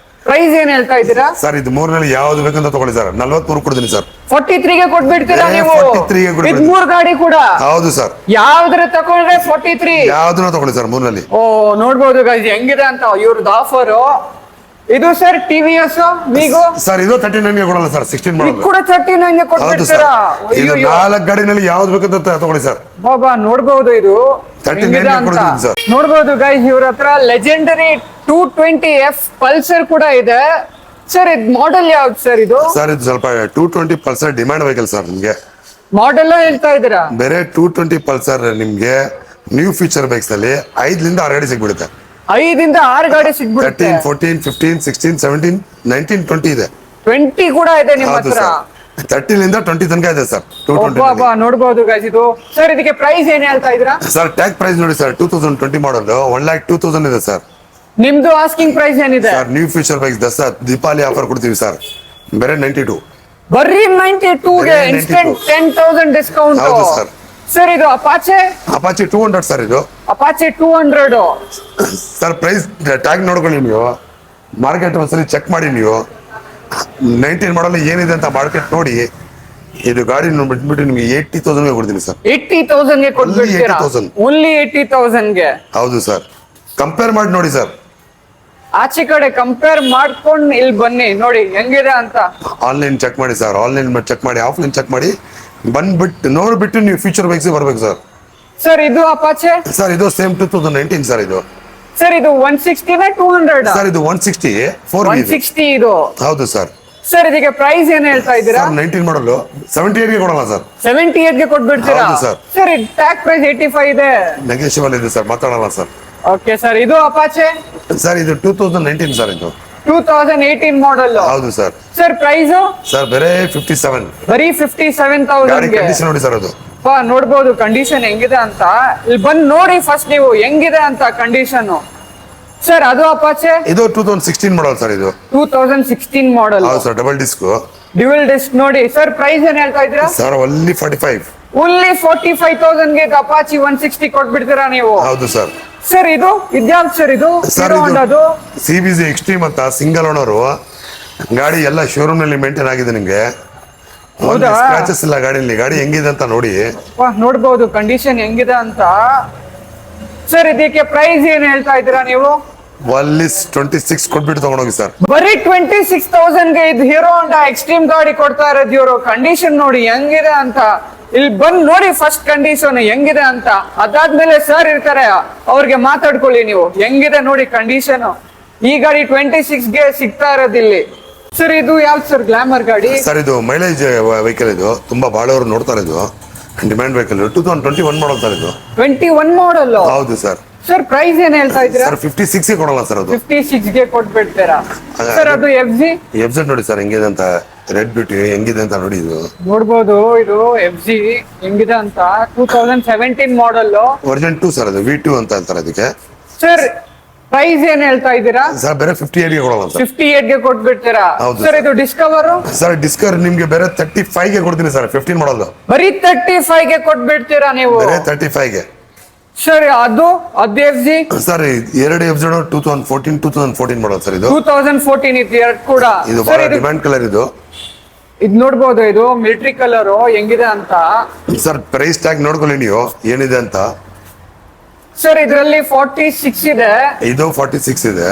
ಪ್ರೈಸ್ ಏನ್ ಹೇಳ್ತಾ ಇದ್ದೀರಾ? ಸರ್ ಇದು 3ನಲ್ಲಿ ಯಾವ್ದು ಬೇಕಂತ ತಗೊಳ್ಳಿ ಸರ್. 43 ಕೊಡ್ತೀನಿ ಸರ್. 43 ಗೆ ಕೊಟ್ಬಿಡ್ತೀರಾ ನೀವು? 43 ಗೆ ಕೊಟ್ಬಿಡ್ತೀನಿ. ಇದು 3 ಗಾಡಿ ಕೂಡ. ಹೌದು ಸರ್. ಯಾವ್ದ್ರ ತಗೊಂಡ್ರೆ 43? ಯಾವ್ದನ್ನ ತಗೊಳ್ಳಿ ಸರ್ 3ನಲ್ಲಿ. ಓ ನೋಡ್ಬೋದು ಗೈಸ್ ಹೆಂಗಿದೆ ಅಂತ ಇವ್ರದ್ದು ಆಫರ್. ಇದು ಸರ್ ಟಿವಿಎಸ್ ವಿಗೋ ಸರ್ ಇದು 39 ಕೊಡಲ್ಲ ಸರ್, 16 ಇದು ಮಾಡೋದು. ಕೂಡ 39 ಹೌದು ಕೊಟ್ಬಿಡ್ತೀರಾ? ಸರ್, ಇದು 4 ಗಾಡಿನಲ್ಲಿ ಯಾವ್ದು ಬೇಕಂತ ತಗೊಳ್ಳಿ ಸರ್. ಬಾಬಾ ನೋಡ್ಬಹುದು ಇದು 39 ಹೆಂಗಿದೆ ಅಂತ. ಕೊಡ್ತೀನಿ ಸರ್. ನೋಡ್ಬಹುದು ಗೈಸ್, ಇವ್ರ ಹತ್ರ ಲೆಜೆಂಡರಿ 220F ಪಲ್ಸರ್ ಕೂಡ ಇದೆ ಸರ್. ಇದು ಮಾಡೆಲ್ ಯಾವ್ದು ಸರ್? ಇದು ಸರ್ ಇದು ಸ್ವಲ್ಪ 220 ಪಲ್ಸರ್ ಡಿಮ್ಯಾಂಡ್ ವೆಹಿಕಲ್ ಸರ್. ನಿಮ್ಗೆ ಮಾಡೆಲ್ ಹೇಳ್ತಾ ಇದ್ದೀರಾ? ಬೇರೆ 220 ಪಲ್ಸರ್ ನಿಮ್ಗೆ ನ್ಯೂ ಫೀಚರ್ ಬೈಕ್ಸ್ ನಲ್ಲಿ 5 ರಿಂದ 6 ಗಾಡಿ ಸಿಗ್ಬಿಡುತ್ತೆ. 5 ಇಂದ 6 ಗಾಡಿ ಸಿಗ್ಬಿಡುತ್ತೆ. 13, 14, 15, 16, 17, 19, 20 ಇದೆ. 20 ಕೂಡ ಇದೆ ನಿಮ್ಮ ಹೌದು ಹತ್ರ? ಸರ್, 13 ರಿಂದ 20 ತನಕ ಇದೆ ಸರ್ 220 ಒಬ್ಬ ನೋಡ್ಬೋದು ಗೈಸ್ ಇದು. ಸರ್ ಇದಕ್ಕೆ ಪ್ರೈಸ್ ಏನ್ ಹೇಳ್ತಾ ಇದ್ದೀರಾ? ಸರ್ ಟ್ಯಾಗ್ ಪ್ರೈಸ್ ನೋಡಿ ಸರ್, 2020 ಮಾಡಲ್ 1,02,000 ಇದೆ ಸರ್. ನಿಮ್ದು ಆಸ್ಕಿಂಗ್ ಪ್ರೈಸ್ ಏನಿದೆ? Sir new feature bikes Dasara Deepavali offer ಕೊಡ್ತೀವಿ ಸರ್, ಬೇರೆ 92. ಬರ್ರಿ 92 ಗೆ ಬರೀ ಇನ್ಸ್ಟೆಂಟ್ 10,000 ಡಿಸ್ಕೌಂಟ್. ಹೌದು ಸರ್. ಸರ್ ಇದು ಅಪಾಚೆ ಅಪಾಚಿ 200 ಸರ್. ಇದು 200. ಸರ್ ಪ್ರೈಸ್ ಟ್ಯಾಗ್ ನೋಡ್ಕೊಳ್ಳಿ ನೀವು, ಮಾರ್ಕೆಟ್ ಒಂದ್ಸಲಿ ಚೆಕ್ ಮಾಡಿ ನೀವು. 19 ಮಾಡಲ್ ಏನಿದೆ ಅಂತ ಮಾರ್ಕೆಟ್ ನೋಡಿ. ಇದು ಗಾಡಿ ಬಿಟ್ಬಿಟ್ಟು ನಿಮ್ಗೆ 80,000 ಗೆ ಕೊಡ್ತೀನಿ ಸರ್. 80,000 ಗೆ ಕೊಟ್ಬಿಡ್ತೀರಾ? 80,000. ಓನ್ಲಿ 80,000 ಗೆ. ಹೌದು ಸರ್, ಕಂಪೇರ್ ಮಾಡಿ ನೋಡಿ ಸರ್. ಆಚೆ ಕಡೆ ಕಂಪೇರ್ ಮಾಡ್ಕೊಂಡು ಇಲ್ಲಿ ಬನ್ನಿ, ನೋಡಿ ಹೆಂಗಿದೆ ಅಂತ. ಆನ್ಲೈನ್ ಚೆಕ್ ಮಾಡಿ ಸರ್, ಆನ್ಲೈನ್ ಚೆಕ್ ಮಾಡಿ, ಆಫ್ಲೈನ್ ಚೆಕ್ ಮಾಡಿ, ಬಂದ್ಬಿಟ್ಟು ನೋಡ್ಬಿಟ್ಟು ನೀವು ಫ್ಯೂಚರ್ ಬೈಕ್ಸ್ ಬರ್ಬೇಕು ಸರ್. ಸರ್ ಇದು ಅಪಾಚೆ ಸರ್ ಇದು ಸೇಮ್ 2019 ಸರ್. ಇದು ಸರ್ ಇದು 160 ನ 200? ಸರ್ ಇದು 160 4 160 ಇದು. ಹೌದು ಸರ್. ಸರ್ ಇದಕ್ಕೆ ಪ್ರೈಸ್ ಏನ್ ಹೇಳ್ತಾ ಇದ್ದೀರಾ? ಸರ್ 19 ಮಾಡಲು 78 ಗೆ ಕೊಡಲ್ಲ ಸರ್. 78 ಗೆ ಕೊಟ್ಬಿಡ್ತೀರಾ? ಹೌದು ಸರ್. ಸರ್ ಇದು ಟ್ಯಾಗ್ ಪ್ರೈಸ್ 85 ಇದೆ. ನೆಗೆಷಿಬಲ್ ಇದೆ ಸರ್, ಮಾತಾಡಲ್ಲ ಸರ್. ಓಕೆ ಸರ್, ಇದು ಅಪಾಚೆ ಸರ್ ಇದು 2019 ಸರ್. ಇದು 2018 ಮಾಡೆಲ್. ಹೌದು ಸರ್. ಸರ್ ಪ್ರೈಸ್ ಸರ್ ಬೇರೆ 57. ಬರೀ ಗಾಡಿ 57,000 ಗೆ. ಕಂಡೀಷನ್ ನೋಡಿ ಸರ್. ಅದು ನೋಡ್ಬೋದು ಕಂಡೀಷನ್ ಹೆಂಗಿದೆ ಅಂತ. ಇಲ್ಲಿ ಬಂದು ನೋಡಿ ಫಸ್ಟ್ ನೀವು ಹೆಂಗಿದೆ ಅಂತ ಕಂಡೀಷನ್. ಸರ್ ಅದು ಅಪಾಚೆ ಇದು 2016 ಮಾಡಲ್ ಸರ್. ಇದು 2016 ಮಾಡೆಲ್. ಹೌದು sir, double disc. Dual disc ನೋಡಿ. ಸರ್ ಪ್ರೈಸ್ ಏನ್ ಹೇಳ್ತಾ ಇದ್ದೀರಾ? Sir only 45. ಓನ್ಲಿ 45,000 ಗೆ ಅಪಾಚಿ 160 ಕೊಟ್ಬಿಡ್ತೀರಾ ನೀವು? ಹೌದು ಸರ್. ಸರ್ ಇದು ಇದ್ಯಾವ್ದು ಸರ್? ಇದು ಸರ್ ಹೀರೋ ಹೋಂಡಾದು CBZ ಎಕ್ಸ್ಟ್ರೀಮ್ ಅಂತ ಸಿಂಗಲ್ ಓನರು ಗಾಡಿ. ಎಲ್ಲ ಶೋರೂಮ್ ನಲ್ಲಿ ಮೇಂಟೈನ್ ಆಗಿದೆ ನಿಮ್ಗೆ. ಹೌದಾ? ಸ್ಕ್ರಾಚಸ್ ಇಲ್ಲ ಗಾಡಿಯಲ್ಲಿ. ಗಾಡಿ ಹೆಂಗಿದೆ ಅಂತ ನೋಡಿ. ನೋಡ್ಬೋದು ಕಂಡೀಷನ್ ಹೆಂಗಿದೆ ಅಂತ. ಸರ್ ಇದಕ್ಕೆ ಪ್ರೈಸ್ ಏನ್ ಹೇಳ್ತಾ ಇದ್ದೀರಾ ನೀವು? ಒಲ್ಲಿ 26 ಕೊಟ್ಬಿಟ್ಟು ತಗೊಂಡೋಗಿ ಸರ್. ಬರೀ 26,000 ಗೆ ಇದು ಹೀರೋ ಹೋಂಡಾ ಎಕ್ಸ್ಟ್ರೀಮ್ ಗಾಡಿ ಕೊಡ್ತಾ ಇರೋದು ಇವರು. ಕಂಡೀಷನ್ ನೋಡಿ ಹೆಂಗಿದೆ ಅಂತ. ಇಲ್ಲಿ ಬಂದ್ ನೋಡಿ ಫಸ್ಟ್ ಕಂಡೀಷನ್ ಹೆಂಗಿದೆ ಅಂತ. ಅದಾದ್ಮೇಲೆ ಸರ್ ಇರ್ತಾರೆ, ಅವ್ರಿಗೆ ಮಾತಾಡ್ಕೊಳ್ಳಿ ನೀವು ಹೆಂಗಿದೆ ನೋಡಿ ಕಂಡೀಷನ್. ಈ ಗಾಡಿ 26 ಗೆ ಸಿಗ್ತಾ ಇರೋದಿಲ್ಲಿ. ಸರ್ ಇದು ಯಾವ್ದು ಸರ್? ಗ್ಲಾಮರ್ ಗಾಡಿ ಸರ್. ಇದು ಮೈಲೇಜ್ ವೆಹಿಕಲ್. ಇದು ತುಂಬಾ ಬಾಳವರು ನೋಡ್ತಾರೆ. ಇದು ಡಿಮ್ಯಾಂಡ್ ವೆಹಿಕಲ್ 2021 ಮಾಡಲ್ ಸರ್. ಇದು 21 ಮಾಡೆಲ್. ಹೌದು ಸರ್. ಸರ್ ಪ್ರೈಸ್ ಏನ್ ಹೇಳ್ತಾ ಇದ್ದೀರಾ? ಸರ್ 56 ಗೆ ಕೊಡಲ್ಲ ಸರ್. ಅದು 56 ಗೆ ಕೊಟ್ಬಿಡ್ತೀರಾ? ಸರ್ ಅದು FZ ನೋಡಿ ಸರ್ ಹೆಂಗಿದೆ ಅಂತ. ರೆಡ್ ಬ್ಯೂಟಿ ಹೆಂಗಿದೆ ಅಂತ ನೋಡಿ. ಇದು ನೋಡ್ಬೋದು, ಇದು FZ ಹೆಂಗಿದೆ ಅಂತ. 2017 ಮಾಡೆಲ್ ವರ್ಜನ್ 2 ಸರ್. ಅದು V2 ಅಂತ ಹೇಳ್ತಾರೆ ಅದಕ್ಕೆ. ಸರ್ ಪ್ರೈಸ್ ಏನ್ ಹೇಳ್ತಾ ಇದ್ದೀರಾ? ಸರ್ ಬೇರೆ 58 ಗೆ ಕೊಡಲ್ಲ ಸರ್. 58 ಗೆ ಕೊಟ್ಬಿಡ್ತೀರಾ? ಹೌದು ಸರ್ ಸರ್. ಇದು ಡಿಸ್ಕವರ್ ಸರ್ ಡಿಸ್ಕವರ್ ನಿಮ್ಗೆ ಬೇರೆ 35 ಗೆ ಕೊಡ್ತೀನಿ ಸರ್. 15 ಮಾಡಲ್ ಬರೀ 35 ಗೆ ಕೊಟ್ಬಿಡ್ತೀರಾ ನೀವು? ಬೇರೆ 35 ಗೆ. ಸರ್ ಅದು FZ ಸರ್ ಎರಡು FZ 2014 ಮಾಡಲ್ ಸರ್. ಇದು 2014 ಇದು ಎರಡು ಕೂಡ. ಇದು ಸರ್ ಬಹಳ ಡಿಮ್ಯಾಂಡ್ ಕಲರ್. ಇದು ಇದು ನೋಡ್ಬೋದು, ಇದು ಮಿಲಿಟರಿ ಕಲರ್ ಹೆಂಗಿದೆ ಅಂತ. ಸರ್ ಪ್ರೈಸ್ ಟ್ಯಾಗ್ ನೋಡ್ಕೊಳ್ಳಿ ನೀವು ಏನಿದೆ ಅಂತ. ಸರ್ ಇದರಲ್ಲಿ 46 ಇದೆ. ಇದು 46 ಇದೆ.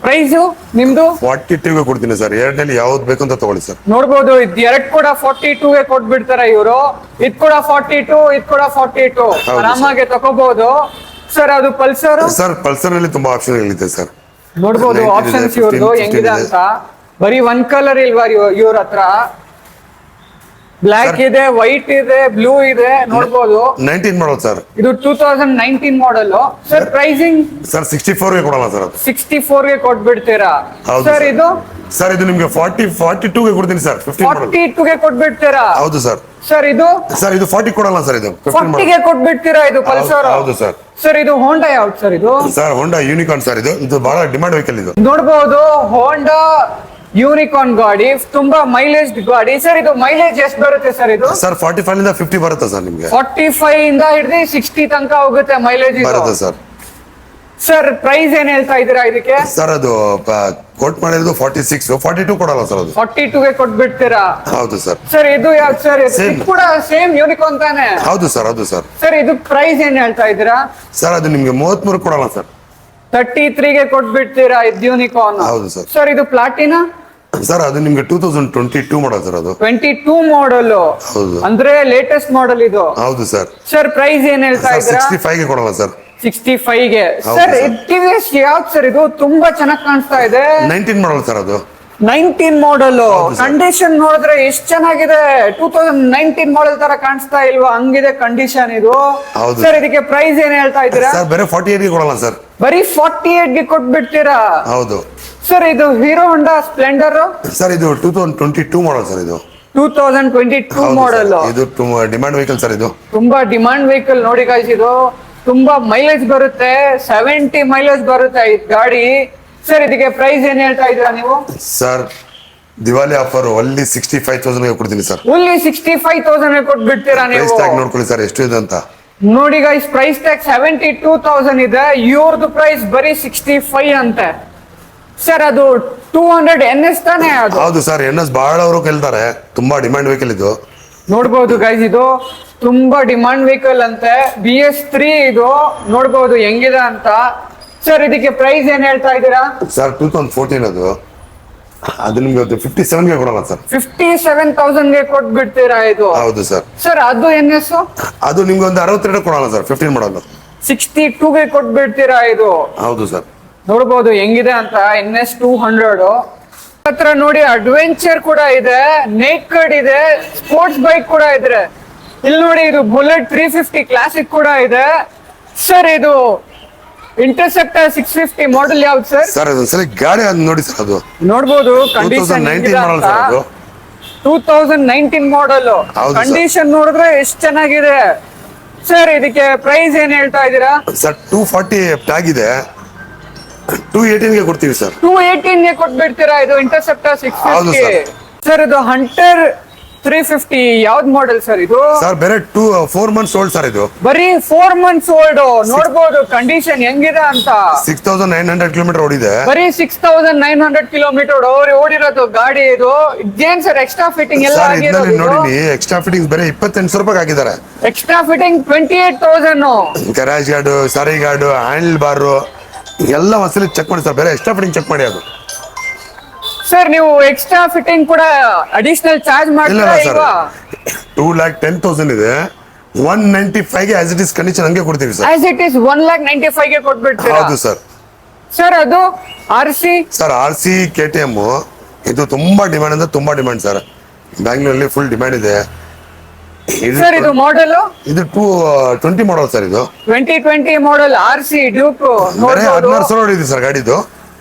ಪ್ರೈಸ್ ನಿಮ್ದು 42 ಗೆ ಕೊಡ್ತೀನಿ ಸರ್. ಎರಡರಲ್ಲಿ ಯಾವ್ದು ಬೇಕು ಅಂತ ತಗೊಳ್ಳಿ ಸರ್. ನೋಡ್ಬೋದು, ಇದು ಎರಡು ಕೂಡ 42 ಗೆ ಕೊಟ್ಬಿಡ್ತಾರೆ ಇವರು. ಇದು ಕೂಡ 42, ಇದು ಕೂಡ 42. ಹೌದು ಆರಾಮಾಗಿ ತಗೋಬಹುದು. ಸರ್ ಅದು ಪಲ್ಸರ್. ಸರ್ ಪಲ್ಸರ್ ನಲ್ಲಿ ತುಂಬಾ ಆಪ್ಷನ್ ಇದೆ ಸರ್. ನೋಡ್ಬೋದು 19 ಇದೆ, ಆಪ್ಷನ್ಸ್ 15, ಇವ್ರದ್ದು 15 ಹೆಂಗಿದೆ ಇದೆ. ಅಂತ. ಬರೀ ಒಂದ್ ಕಲರ್ ಇಲ್ವಾ ಇವ್ರ ಹತ್ರ? ಬ್ಲಾಕ್ ಇದೆ, ವೈಟ್ ಇದೆ, ಬ್ಲೂ ಇದೆ. ನೋಡ್ಬೋದು 19 ಮಾಡಲ್ ಸರ್. ಇದು 2019 ಮಾಡೆಲ್. ಸರ್ ಪ್ರೈಸಿಂಗ್ ಸರ್ 64 ಗೆ ಕೊಡಲ್ಲ ಸರ್. ಅದು 64 ಗೆ ಕೊಟ್ಬಿಡ್ತೀರಾ? ಹೌದು ಸರ್ ಸರ್. ಇದು ಸರ್ ಇದು ನಿಮ್ಗೆ 42 ಗೆ ಕೊಡ್ತೀನಿ ಸರ್. 15 ಮಾಡಲ್. 42 ಗೆ ಕೊಟ್ಬಿಡ್ತೀರಾ? ಹೌದು ಸರ್. ಸರ್ ಇದು ಸರ್ ಇದು 40 ಕೊಡಲ್ಲ ಸರ್. ಇದು 15 40 ಮಾಡಲ್. ಗೆ ಕೊಟ್ಬಿಡ್ತೀರಾ? ಇದು ಪಲ್ಸರ್. ಹೌದು ಸರ್. ಸರ್ ಇದು ಹೋಂಡಾ ಯಾವ್ದು ಸರ್? ಇದು ಸರ್ ಹೋಂಡಾ ಯೂನಿಕಾರ್ನ್ ಸರ್. ಇದು ಬಹಳ ಡಿಮ್ಯಾಂಡ್ ವೆಹಿಕಲ್. ಇದು ನೋಡ್ಬೋದು ಹೋಂಡಾ ಯೂನಿಕಾರ್ನ್ ಗಾಡಿ, ತುಂಬಾ ಮೈಲೇಜ್ ಗಾಡಿ. ಸರ್ ಇದು ಮೈಲೇಜ್ ಎಷ್ಟು ಬರುತ್ತೆ ಸರ್? ಇದು ಸರ್ 45 ಇಂದ 50 ಬರುತ್ತೆ ಸರ್. ನಿಮ್ಗೆ 45 ಇಂದ ಹಿಡಿದು 60 ತನಕ ಹೋಗುತ್ತೆ ಮೈಲೇಜ್ ಬರುತ್ತೆ ಸರ್. ಸರ್ ಪ್ರೈಸ್ ಏನ್ ಹೇಳ್ತಾ ಇದ್ದೀರಾ ಇದಕ್ಕೆ? ಸರ್ ಅದು ಕೋಟ್ ಮಾಡಿರೋದು 46, 42 ಕೊಡಲ್ಲ ಸರ್. ಅದು 42 ಗೆ ಕೊಟ್ಬಿಡ್ತೀರಾ? ಹೌದು ಸರ್. ಸರ್ ಇದು ಯಾವ್ದು ಸರ್? Same. ಇದು ಕೂಡ ಸೇಮ್ ಯೂನಿಕಾರ್ನ್ ತಾನೆ? ಹೌದು ಸರ್. ಹೌದು ಸರ್. ಸರ್ ಇದು ಪ್ರೈಸ್ ಏನ್ ಹೇಳ್ತಾ ಇದ್ದೀರಾ? ಸರ್ ಅದು ನಿಮ್ಗೆ 33 ಕೊಡಲ್ಲ ಸರ್. 33ಗೆ ಕೊಟ್ಬಿಡ್ತೀರಾ ಇದು ಯೂನಿಕಾರ್ನ್? ಹೌದು ಸರ್. ಸರ್ ಇದು ಪ್ಲಾಟಿನಾ ಸರ್ ಅದು ನಿಮ್ಗೆ 2022 ಮಾಡಲ್ ಸರ್ ಅದು. 22 ಮಾಡಲ್. ಹೌದು. ಅಂದ್ರೆ ಲೇಟೆಸ್ಟ್ ಮಾಡಲ್ ಇದು. ಹೌದು ಸರ್. ಸರ್ ಪ್ರೈಸ್ ಏನ್ ಹೇಳ್ತಾ ಸರ್ ಇದ್ದೀರಾ? 65ಗೆ ಕೊಡೋಣ ಸರ್. 65ಗೆ. ಹೌದು ಸರ್ ಸರ್. ಟಿವಿಎಸ್ ಯಾವ್ದು ಸರ್ ಇದು? ತುಂಬಾ ಚೆನ್ನಾಗಿ ಕಾಣಿಸ್ತಾ ಇದೆ. 19 ಮಾಡಲ್ ಸರ್ ಅದು. 19 ಮಾಡಲ್. ಹೌದು ಸರ್. ಕಂಡೀಷನ್ ನೋಡಿದ್ರೆ ಎಷ್ಟು ಚೆನ್ನಾಗಿದೆ. 2019 ಮಾಡಲ್ ತರ ಕಾಣಿಸ್ತಾ ಇಲ್ವಾ? ಹಂಗಿದೆ ಕಂಡೀಷನ್ ಇದು. ಹೌದು. ಸರ್ ಇದಕ್ಕೆ ಪ್ರೈಸ್ ಏನ್ ಹೇಳ್ತಾ ಇದ್ದೀರಾ? ಸರ್ ಬೇರೆ 48ಗೆ ಕೊಡೋಣ ಸರ್. ಬರೀ 48ಗೆ ಕೊಟ್ಬಿಡ್ತೀರಾ? ಹೌದು ಸರ್ ಇದು ಹೀರೋ ಹೊಂಡಾ ಸ್ಪ್ಲೆಂಡರ್ ಸರ್. ಇದು 2022 ಮಾಡಲ್ ಸರ್ ಇದು. 2022 ಮಾಡಲ್. ಇದು ಡಿಮಾಂಡ್ ವೆಹಿಕಲ್ ಸರ್ ಇದು. ತುಂಬಾ ಡಿಮಾಂಡ್ ವೆಹಿಕಲ್ ನೋಡಿ guys. ಇದು ತುಂಬಾ ಮೈಲೇಜ್ ಬರುತ್ತೆ, 70 ಮೈಲೇಜ್ ಬರುತ್ತೆ ಈ ಗಾಡಿ. ಸರ್ ಇದಕ್ಕೆ ಪ್ರೈಸ್ ಏನ್ ಹೇಳ್ತಾ ಇದ್ದೀರಾ ನೀವು? ಸರ್ ದಿವಾಲಿ ಆಫರ್ ಅಲ್ಲಿ 65,000 ಕೊಡ್ತೀನಿ ಸರ್. ಓನ್ಲಿ 65,000 ಕೊಟ್ಬಿಡ್ತೀರಾ ನೀವು? ಪ್ರೈಸ್ ಟ್ಯಾಗ್ ನೋಡ್ಕೊಳ್ಳಿ ಸರ್ ಎಷ್ಟು ಇದೆ ಅಂತ. ನೋಡಿ ಗೈಸ್, ಪ್ರೈಸ್ ಟ್ಯಾಗ್ 72,000 ಇದೆ. ಇವ್ರದ್ದು ಪ್ರೈಸ್ ಬರೀ 65 ಅಂತೆ. ಸರ್ ಅದು 200 NS ತಾನೇ ಅದು? ಹೌದು ಸರ್. NS ಬಹಳ ಅವರು ಕೇಳ್ತಾರೆ. ತುಂಬಾ ಡಿಮಾಂಡ್ ವೆಹಿಕಲ್ ಇದು. ನೋಡ್ಬೋದು ಗೈಸ್, ಇದು ತುಂಬಾ ಡಿಮಾಂಡ್ ವೆಹಿಕಲ್ ಅಂತೆ. BS3 ಇದು ನೋಡ್ಬೋದು ಹೆಂಗಿದೆ ಅಂತ. ಸರ್ ಇದಕ್ಕೆ ಪ್ರೈಸ್ ಏನ್ ಹೇಳ್ತಾ ಇದ್ದೀರಾ? ಸರ್ 2014 ಅದು ನಿಮ್ಗೆ 57ಗೆ ಕೊಡೋಣ ಸರ್. 57,000ಗೆ ಕೊಟ್ಬಿಡ್ತೀರಾ ಇದು? ಹೌದು ಸರ್. ಸರ್ ಅದು NS ಅದು ನಿಮ್ಗೆ ಒಂದು 62 ಕೊಡೋಣ ಸರ್. 15 ಮಾಡಲ್ 62ಗೆ ಕೊಟ್ಬಿಡ್ತೀರಾ ಇದು? ಹೌದು ಸರ್. ನೋಡ್ಬೋದು ಹೆಂಗಿದೆ ಅಂತ. NS 200 ಹತ್ರ ನೋಡಿ. ಅಡ್ವೆಂಚರ್ ಕೂಡ ಇದೆ, ನೇಕಡ್ ಇದೆ, ಸ್ಪೋರ್ಟ್ಸ್ ಬೈಕ್ ಕೂಡ ಇದೆ. ಇಲ್ಲಿ ನೋಡಿ, ಇದು ಬುಲೆಟ್ 350 ಕ್ಲಾಸಿಕ್ ಕೂಡ ಇದೆ. ಸರ್ ಇದು ಇಂಟರ್ಸೆಪ್ಟರ್ 650 ಮಾಡೆಲ್ ಯಾವ್ದು ಸರ್? ಸರ್ ಅದೊಂದ್ಸಲ ಗಾಡಿ ಅದು ನೋಡಿ ಸರ್. ಅದು ನೋಡ್ಬೋದು ಕಂಡೀಷನ್ 2019 ಮಾಡಲ್ ಸರ್ ಅದು. 2019 ಮಾಡೆಲ್. ಹೌದು ಸರ್. ಕಂಡೀಷನ್ ನೋಡಿದ್ರೆ ಎಷ್ಟು ಚೆನ್ನಾಗಿದೆ. ಸರ್ ಇದಕ್ಕೆ ಪ್ರೈಸ್ ಏನ್ ಹೇಳ್ತಾ ಇದ್ದೀರಾ? ಸರ್ 240 ಟ್ಯಾಗ್ ಇದೆ. 218ಗೆ ಕೊಡ್ತೀವಿ ಸರ್. 218ಗೆ ಕೊಟ್ಬಿಡ್ತೀರಾ ಇದು ಇಂಟರ್ಸೆಪ್ಟರ್ ಹೌದು 650? ಸರ್. ಸರ್ ಇದು ಹಂಟರ್ 350 ಯಾವ್ದು ಮಾಡೆಲ್ ಸರ್ ಇದು? ಸರ್ ಬೇರೆ 4 ಮಂತ್ಸ್ ಓಲ್ಡ್ ಸರ್ ಇದು. ಬರೀ 4 ಮಂತ್ಸ್ ಓಲ್ಡ್. ನೋಡ್ಬೋದು ಕಂಡೀಷನ್ ಹೆಂಗಿದೆ ಅಂತ. 6,900 ಕಿಲೋಮೀಟರ್ ಓಡಿದೆ. ಬರೀ 6,900 ಕಿಲೋಮೀಟರ್ ಓಡಿರೋದು ಗಾಡಿ ಇದು. ಇದೇನ್ ಸರ್ ಎಕ್ಸ್ಟ್ರಾ ಫಿಟ್ಟಿಂಗ್ ಎಲ್ಲ ಸರ್ ಇದರಲ್ಲಿ ಆಗಿರೋದು? ನೋಡಿ ಎಕ್ಸ್ಟ್ರಾ ಫಿಟ್ಟಿಂಗ್ಸ್ ಬೇರೆ 28,000 ರೂಪಾಯಿ ಹಾಕಿದ್ದಾರೆ. Extra fitting 28,000. ಗರಾಜ್ ಗಾರ್ಡು, ಸಾರಿ ಗಾರ್ಡು, ಹ್ಯಾಂಡಲ್ ಬಾರು ಎಲ್ಲ ಒಂದ್ಸಲಿ ಚೆಕ್ ಮಾಡಿ ಸರ್. ಬೇರೆ ಎಕ್ಸ್ಟ್ರಾ ಫಿಟ್ಟಿಂಗ್ ಚೆಕ್ ಮಾಡಿ ಅದು. ಸರ್ ನೀವು ಎಕ್ಸ್ಟ್ರಾ ಫಿಟ್ಟಿಂಗ್ ಕೂಡ ಅಡಿಷನಲ್ ಚಾರ್ಜ್ ಇಲ್ಲ ಮಾಡ್ತೀರಾ ಸರ್. ಇಲ್ವಾ? 2,10,000 ಇದೆ. 195ಗೆ ಆಸ್ ಇಟ್ ಇಸ್ ಕಂಡೀಷನ್ ಹಂಗೆ ಕೊಡ್ತೀವಿ ಸರ್. ಆಸ್ ಇಟ್ ಇಸ್ 1,95ಗೆ ಕೊಟ್ಬಿಡ್ತೀರಾ? ಹೌದು ಸರ್. ಸರ್ ಅದು RC ಸರ್ RC KTM ಇದು ತುಂಬಾ ಡಿಮಾಂಡ್ ಅಂದ್ರೆ ತುಂಬಾ ಡಿಮಾಂಡ್ ಸರ್. ಬ್ಯಾಂಗ್ಳೂರಲ್ಲಿ ಫುಲ್ ಡಿಮಾಂಡ್ ಇದೆ. ಸರ್ ಇದು ಮಾಡೆಲ್ ಇದು 2020 ಮಾಡಲ್ ಸರ್. ಇದು 2020 ಮಾಡೆಲ್ RC ಡ್ಯೂಕ್. ಬರೀ ನೋಡ್ಬೋದು 16,000 ನೋಡಿದೆ ಸರ್ ಗಾಡಿದು.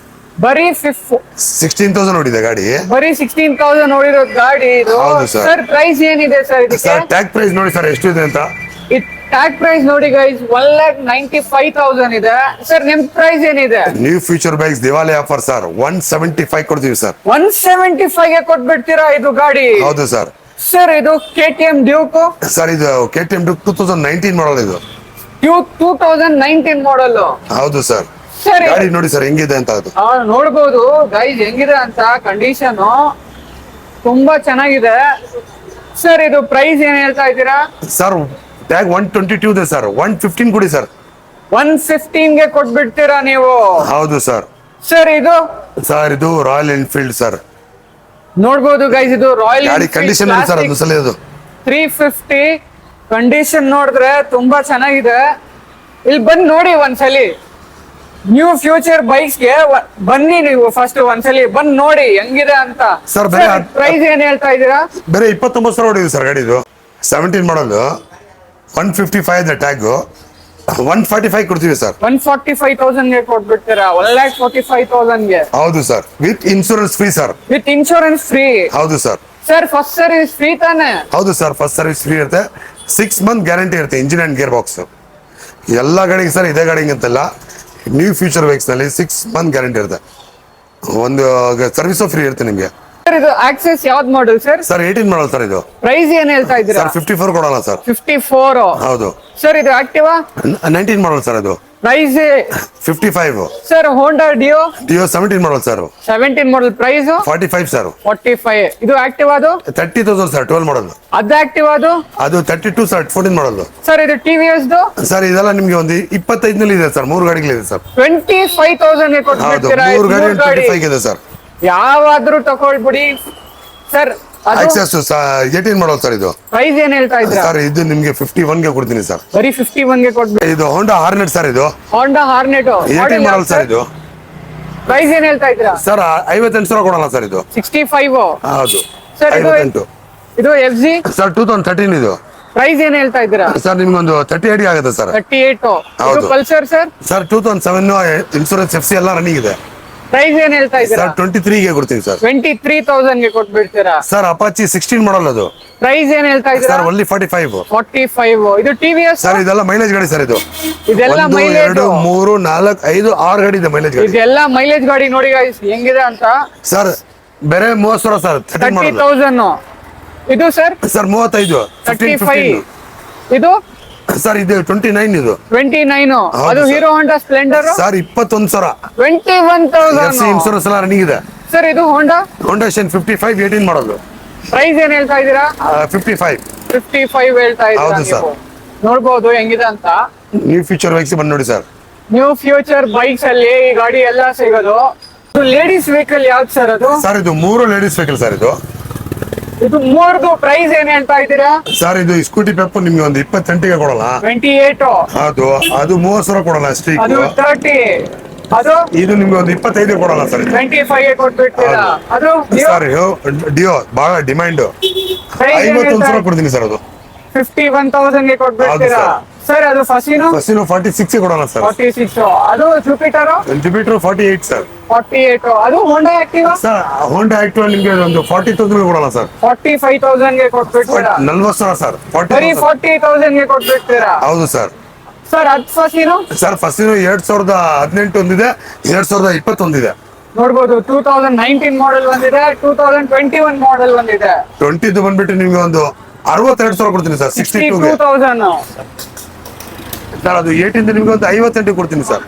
ಬರೀ 16,000 ನೋಡಿದೆ ಗಾಡಿ. ಬರೀ 16,000 ನೋಡಿರೋ ಗಾಡಿ ಇದು. ಹೌದು ಸರ್. ಸರ್ ಪ್ರೈಸ್ ಏನಿದೆ ಸರ್ ಇದಕ್ಕೆ? ಸರ್ ಟ್ಯಾಗ್ ಪ್ರೈಸ್ ನೋಡಿ ಸರ್ ಎಷ್ಟು ಇದೆ ಅಂತ. ಟ್ಯಾಗ್ ಪ್ರೈಸ್ ನೋಡಿ ಗೈಸ್, 1,95,000 ಇದೆ. ಸರ್ ನಿಮ್ ಪ್ರೈಸ್ ಏನಿದೆ? New future bikes Diwali offer sir 175 ಕೊಡ್ತೀವಿ ಸರ್. 175ಗೆ ಕೊಟ್ಬಿಡ್ತೀರಾ ಇದು ಗಾಡಿ? ಹೌದು ಸರ್. ಸರ್ ಇದು KTM ಡ್ಯೂಕ್. ಸರ್ ಇದು KTM 2019 ಮಾಡಲ್ ಇದು. 2019 ಮಾಡೆಲ್. ಹೌದು ಸರ್. ಸರ್ ಗಾಡಿ ನೋಡಿ ಸರ್ ಹೆಂಗಿದೆ ಅಂತ ಅದು. ನೋಡ್ಬೋದು ಗೈಸ್ ಹೆಂಗಿದೆ ಅಂತ. ಕಂಡೀಷನ್ ತುಂಬಾ ಚೆನ್ನಾಗಿದೆ. ಸರ್ ಇದು ಪ್ರೈಸ್ ಏನ್ ಹೇಳ್ತಾ ಇದ್ದೀರಾ? ಸರ್ ಟ್ಯಾಗ್ 122 ಇದೆ ಸರ್. 115 ಕೊಡಿ ಸರ್. 115ಗೆ ಕೊಟ್ಬಿಡ್ತೀರಾ ನೀವು? ಹೌದು ಸರ್. ಸರ್ ಇದು ಸರ್ ಇದು ರಾಯಲ್ ಎನ್ಫೀಲ್ಡ್ ಸರ್. ನೋಡ್ಬೋದು ಗೈಸ್, ಇದು ರಾಯಲ್ ಗಾಡಿ ಕಂಡೀಷನ್ ನೋಡಿ ಸರ್ ಅದು ಸಲ ಇದು. 350 ಕಂಡೀಷನ್ ನೋಡಿದ್ರೆ ತುಂಬಾ ಚೆನ್ನಾಗಿದೆ. ಇಲ್ಲಿ ಬಂದು ನೋಡಿ ಒಂದ್ಸಲಿ. ನ್ಯೂ ಫ್ಯೂಚರ್ ಬೈಕ್ಸ್ ಗೆ ಬನ್ನಿ ನೀವು ಫಸ್ಟ್ ಒಂದ್ಸಲಿ ಬಂದ್ ನೋಡಿ ಹೆಂಗಿದೆ ಅಂತ. ಸರ್ ಬೇರೆ ಪ್ರೈಸ್ ಏನ್ ಹೇಳ್ತಾ ಇದ್ದೀರಾ? ಬೇರೆ 29,000 ಹೊಡಿದೆ ಸರ್ ಗಾಡಿದು. 17 ಮಾಡಲ್ 155 ಇದೆ ಟ್ಯಾಗ್. 145 ಕೊಡ್ತೀವಿ ಸರ್. 145,000ಗೆ ಕೊಟ್ಬಿಡ್ತೀರಾ? 1,45,000ಗೆ. ಹೌದು ಸರ್. With insurance free sir. With insurance free? ಹೌದು sir. Sir first service free ತಾನೆ? ಹೌದು ಸರ್. ಫಸ್ಟ್ ಸರ್ವಿಸ್ ಫ್ರೀ ಇರುತ್ತೆ. 6 ಮಂತ್ ಗ್ಯಾರಂಟಿ ಇರುತ್ತೆ ಇಂಜಿನ್ ಅಂಡ್ ಗೇರ್ ಬಾಕ್ಸ್. ಎಲ್ಲ ಗಾಡಿಗೆ ಸರ್ ಇದೇ ಗಾಡಿಗೆ ಅಂತಲ್ಲ, ನ್ಯೂ ಫ್ಯೂಚರ್ ಬೈಕ್ಸ್ ನಲ್ಲಿ 6 ಮಂತ್ ಗ್ಯಾರಂಟಿ ಇರುತ್ತೆ. ಒಂದು ಸರ್ವಿಸ್ ಫ್ರೀ ಇರುತ್ತೆ ನಿಮ್ಗೆ. ಸರ್ ಇದು ಆಕ್ಸೆಸ್ ಯಾವ್ದು model sir? Sir 18 model sir ಇದು. ಪ್ರೈಸ್ ಏನ್ ಹೇಳ್ತಾ ಇದ್ದೀರಾ? ಸರ್ 54 ಕೊಡೋಣ ಸರ್. 54. ಹೌದು. ಸರ್ ಇದು ಆಕ್ಟಿವಾ 19 ಮಾಡಲ್ ಸರ್ ಅದು. Price 55. Sir Honda Dio Dio 17 model sir, 17 model price 45 sir. 45. ಇದು ಆಕ್ಟಿವ್ ಅದು 30,000 ಸರ್, 12 ಮಾಡಲ್. ಅದು ಆಕ್ಟಿವ್ ಅದು ಅದು 32 ಸರ್, 14 ಮಾಡಲ್. ಸರ್ ಇದು ಟಿವಿಎಸ್ ಸರ್ ಇದೆಲ್ಲ ನಿಮ್ಗೆ ಒಂದು 25 ನಲ್ಲಿ ಇದೆ ಸರ್, 3 ಗಾಡಿಗಳಿದೆ ಸರ್. 25,000 ಗೆ ಹೌದು, ಕೊಟ್ಬಿಡ್ತೀರಾ? 3 ಗಾಡಿ ಮೂರ್ ಗಾಡಿ 25 ಇದೆ ಸರ್. ಯಾವಾದ್ರೂ ತಗೊಳ್ಬಿಡಿ ಸರ್. ಅದು ಆಕ್ಸೆಸ್ 18 ಮಾಡಲ್ ಸರ್. ಇದು ಪ್ರೈಸ್ ಏನ್ ಹೇಳ್ತಾ ಇದ್ರ? ಸರ್ ಇದು ನಿಮ್ಗೆ 51 ಗೆ ಕೊಡ್ತೀನಿ ಸರ್. ಬರೀ 51 ಗೆ ಕೊಟ್ಬಿಡಿ. ಇದು ಹೋಂಡಾ ಹಾರ್ನೆಟ್ ಸರ್. ಇದು ಹೋಂಡಾ ಹಾರ್ನೆಟ್ 18 ಮಾಡಲ್ ಸರ್. ಇದು ಪ್ರೈಸ್ ಏನ್ ಹೇಳ್ತಾ ಇದ್ರ? ಸರ್ 58 ಸಾವಿರ ಕೊಡಲ್ಲ ಸರ್. ಇದು 65. ಹೌದು ಸರ್ ಇದು 58 ಇದು ಎಫ್ ಜಿ ಸರ್, 2013 ಇದು. ಪ್ರೈಸ್ ಏನ್ ಹೇಳ್ತಾ ಇದ್ದೀರಾ? ಸರ್ ನಿಮ್ಗೆ ಒಂದು 38 ಆಗುತ್ತೆ ಸರ್. 38. ಹೌದು. ಇದು Pulsar sir sir 2007 insurance FC ಎಲ್ಲ ರನ್ನಿಂಗ್ ಇದೆ ಪ್ರೈಸ್ ಏನ್ ಹೇಳ್ತಾ ಇದ್ದೀರಾ? ಸರ್. 23 ಗೆ ಕೊಡ್ತೀನಿ ಸರ್. 23,000 ಗೆ ಕೊಟ್ಬಿಡ್ತೀರಾ? ಸರ್ ಅಪಾಚಿ 16 ಮಾಡಲ್. ಅದು ಪ್ರೈಸ್ ಏನ್ ಹೇಳ್ತಾ ಇದ್ದೀರಾ? Sir only 45. 45. ಇದು ಟಿವಿಎಸ್ ಸರ್ ಇದೆಲ್ಲ ಮೈಲೇಜ್ ಗಾಡಿ ಸರ್. ಇದು ಇದೆಲ್ಲ 1 ಮೈಲೇಜ್ 2 3 4 5 6 ಗಾಡಿ ಇದೆ ಮೈಲೇಜ್ ಗಾಡಿ. ಇದೆಲ್ಲ ಮೈಲೇಜ್ ಗಾಡಿ ನೋಡಿ guys ಹೆಂಗಿದೆ ಅಂತ. ಸರ್ ಬೇರೆ 30 ಸಾವಿರ ಸರ್, 13 ಮಾಡಲ್. 30,000. ಇದು ಸರ್ ಸರ್ 35 35. ಇದು ಸರ್ ಇದು 29 ಇದು 29. ಹೌದು ಅದು ಸರ್. ಹೀರೋ ಹೋಂಡಾ ಸ್ಪ್ಲೆಂಡರ್ ಸರ್ 21 ಸಾವಿರ. 21,000. ಇನ್ಸೂರೆನ್ಸ್ ಎಲ್ಲ ರನ್ನಿಂಗ್ ಇದೆ. ಸರ್ ಇದು ಹೋಂಡಾ ಹೋಂಡಾ ಶೈನ್ 55 18 ಮಾಡಲ್. ಪ್ರೈಸ್ ಏನ್ ಹೇಳ್ತಾ ಇದ್ದೀರಾ? 55. 55 ಹೇಳ್ತಾ ಇದ್ದೀರಾ ಹೌದು ಸರ್. ನೀವು. ನೋಡ್ಬೋದು ಹೆಂಗಿದೆ ಅಂತ. ನ್ಯೂ ಫ್ಯೂಚರ್ ಬೈಕ್ಸ್ ಬಂದು ನೋಡಿ ಸರ್. ನ್ಯೂ ಫ್ಯೂಚರ್ ಬೈಕ್ಸ್ ಅಲ್ಲಿ ಈ ಗಾಡಿ ಎಲ್ಲ ಸಿಗೋದು. ಲೇಡೀಸ್ ವೆಹಿಕಲ್ ಯಾವ್ದು ಸರ್ ಅದು? ಸರ್ ಇದು 3 ಲೇಡೀಸ್ ವೆಹಿಕಲ್ ಸರ್. ಇದು ಮೂರ್ದು ಪ್ರೈಸ್ ಏನ್ ಹೇಳ್ತಾ ಇದ್ದೀರಾ? ಸರ್ ಇದು ಸ್ಕೂಟಿ ಪೆಪ್ ನಿಮ್ಗೆ ಒಂದು 28 ಗೆ ಕೊಡಲ್ಲ. 28. ಅದು 30 ಸಾವಿರ ಕೊಡಲ್ಲ ಸ್ಟ್ರೀಕ್. ಅದು 30. ಅದು ಇದು ನಿಮ್ಗೆ ಒಂದು 25 ಕೊಡಲ್ಲ ಸರ್. 25 ಗೆ ಕೊಟ್ಬಿಡ್ತೀರಾ? ಅದು ಸರ್ ಡಿಯೋ ಬಹಳ ಡಿಮ್ಯಾಂಡ್. 51 ಸಾವಿರ ಕೊಡ್ತೀನಿ ಸರ್. ಅದು 51,000 ಗೆ ಕೊಟ್ಬಿಡ್ತೀರಾ? ಹೌದು ಸರ್ ಅದು ಫಸಿನೋ ಫಸಿನೋ 46 ಗೆ ಕೊಡಲ್ಲ ಸರ್. 46. ಅದು ಜುಪಿಟರ್ ಜುಪಿಟರ್ 48 ಸರ್. 48. ಅದು ಹೋಂಡಾ ಆಕ್ಟಿವಾ ಸರ್ ಹೋಂಡಾ ಆಕ್ಟಿವಾ ನಿಮ್ಗೆ ಒಂದು 40,000 ಗೆ ಕೊಡಲ್ಲ ಸರ್. 45,000 ಗೆ ಕೊಟ್ಬಿಡ್ತೀರಾ? 40 ಸಾವಿರ ಸರ್. ಬರೀ 40,000. 40,000 ಗೆ ಕೊಟ್ಬಿಡ್ತೀರಾ? ಹೌದು ಸರ್. ಸರ್ ಅದು ಫಸಿನೋ ಸರ್ ಫಸಿನೋ 2018 ಒಂದಿದೆ, 2020 ಒಂದಿದೆ. ನೋಡ್ಬೋದು 2019 ಮಾಡೆಲ್ ಒಂದಿದೆ, 2021 ಮಾಡೆಲ್ ಒಂದಿದೆ. 20 ಬಂದ್ಬಿಟ್ಟು ನಿಮ್ಗೆ ಒಂದು 62 ಸಾವಿರ ಕೊಡ್ತೀನಿ ಸರ್. 62 ಗೆ 62,000. ಸರ್. ಅದು 18 ನಿಮ್ಗೆ ಒಂದು 58 ಕೊಡ್ತೀನಿ ಸರ್.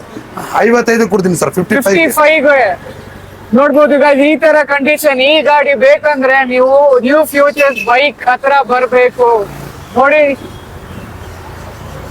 55 ಕೊಡ್ತೀನಿ ಸರ್. 55 55 ಗೆ ನೋಡ್ಬೋದು guys, ಈ ತರ ಕಂಡೀಷನ್. ಈ ಗಾಡಿ ಬೇಕಂದ್ರೆ ನೀವು ನ್ಯೂ ಫ್ಯೂಚರ್ಸ್ ಬೈಕ್ ಹತ್ರ ಬರ್ಬೇಕು ನೋಡಿ.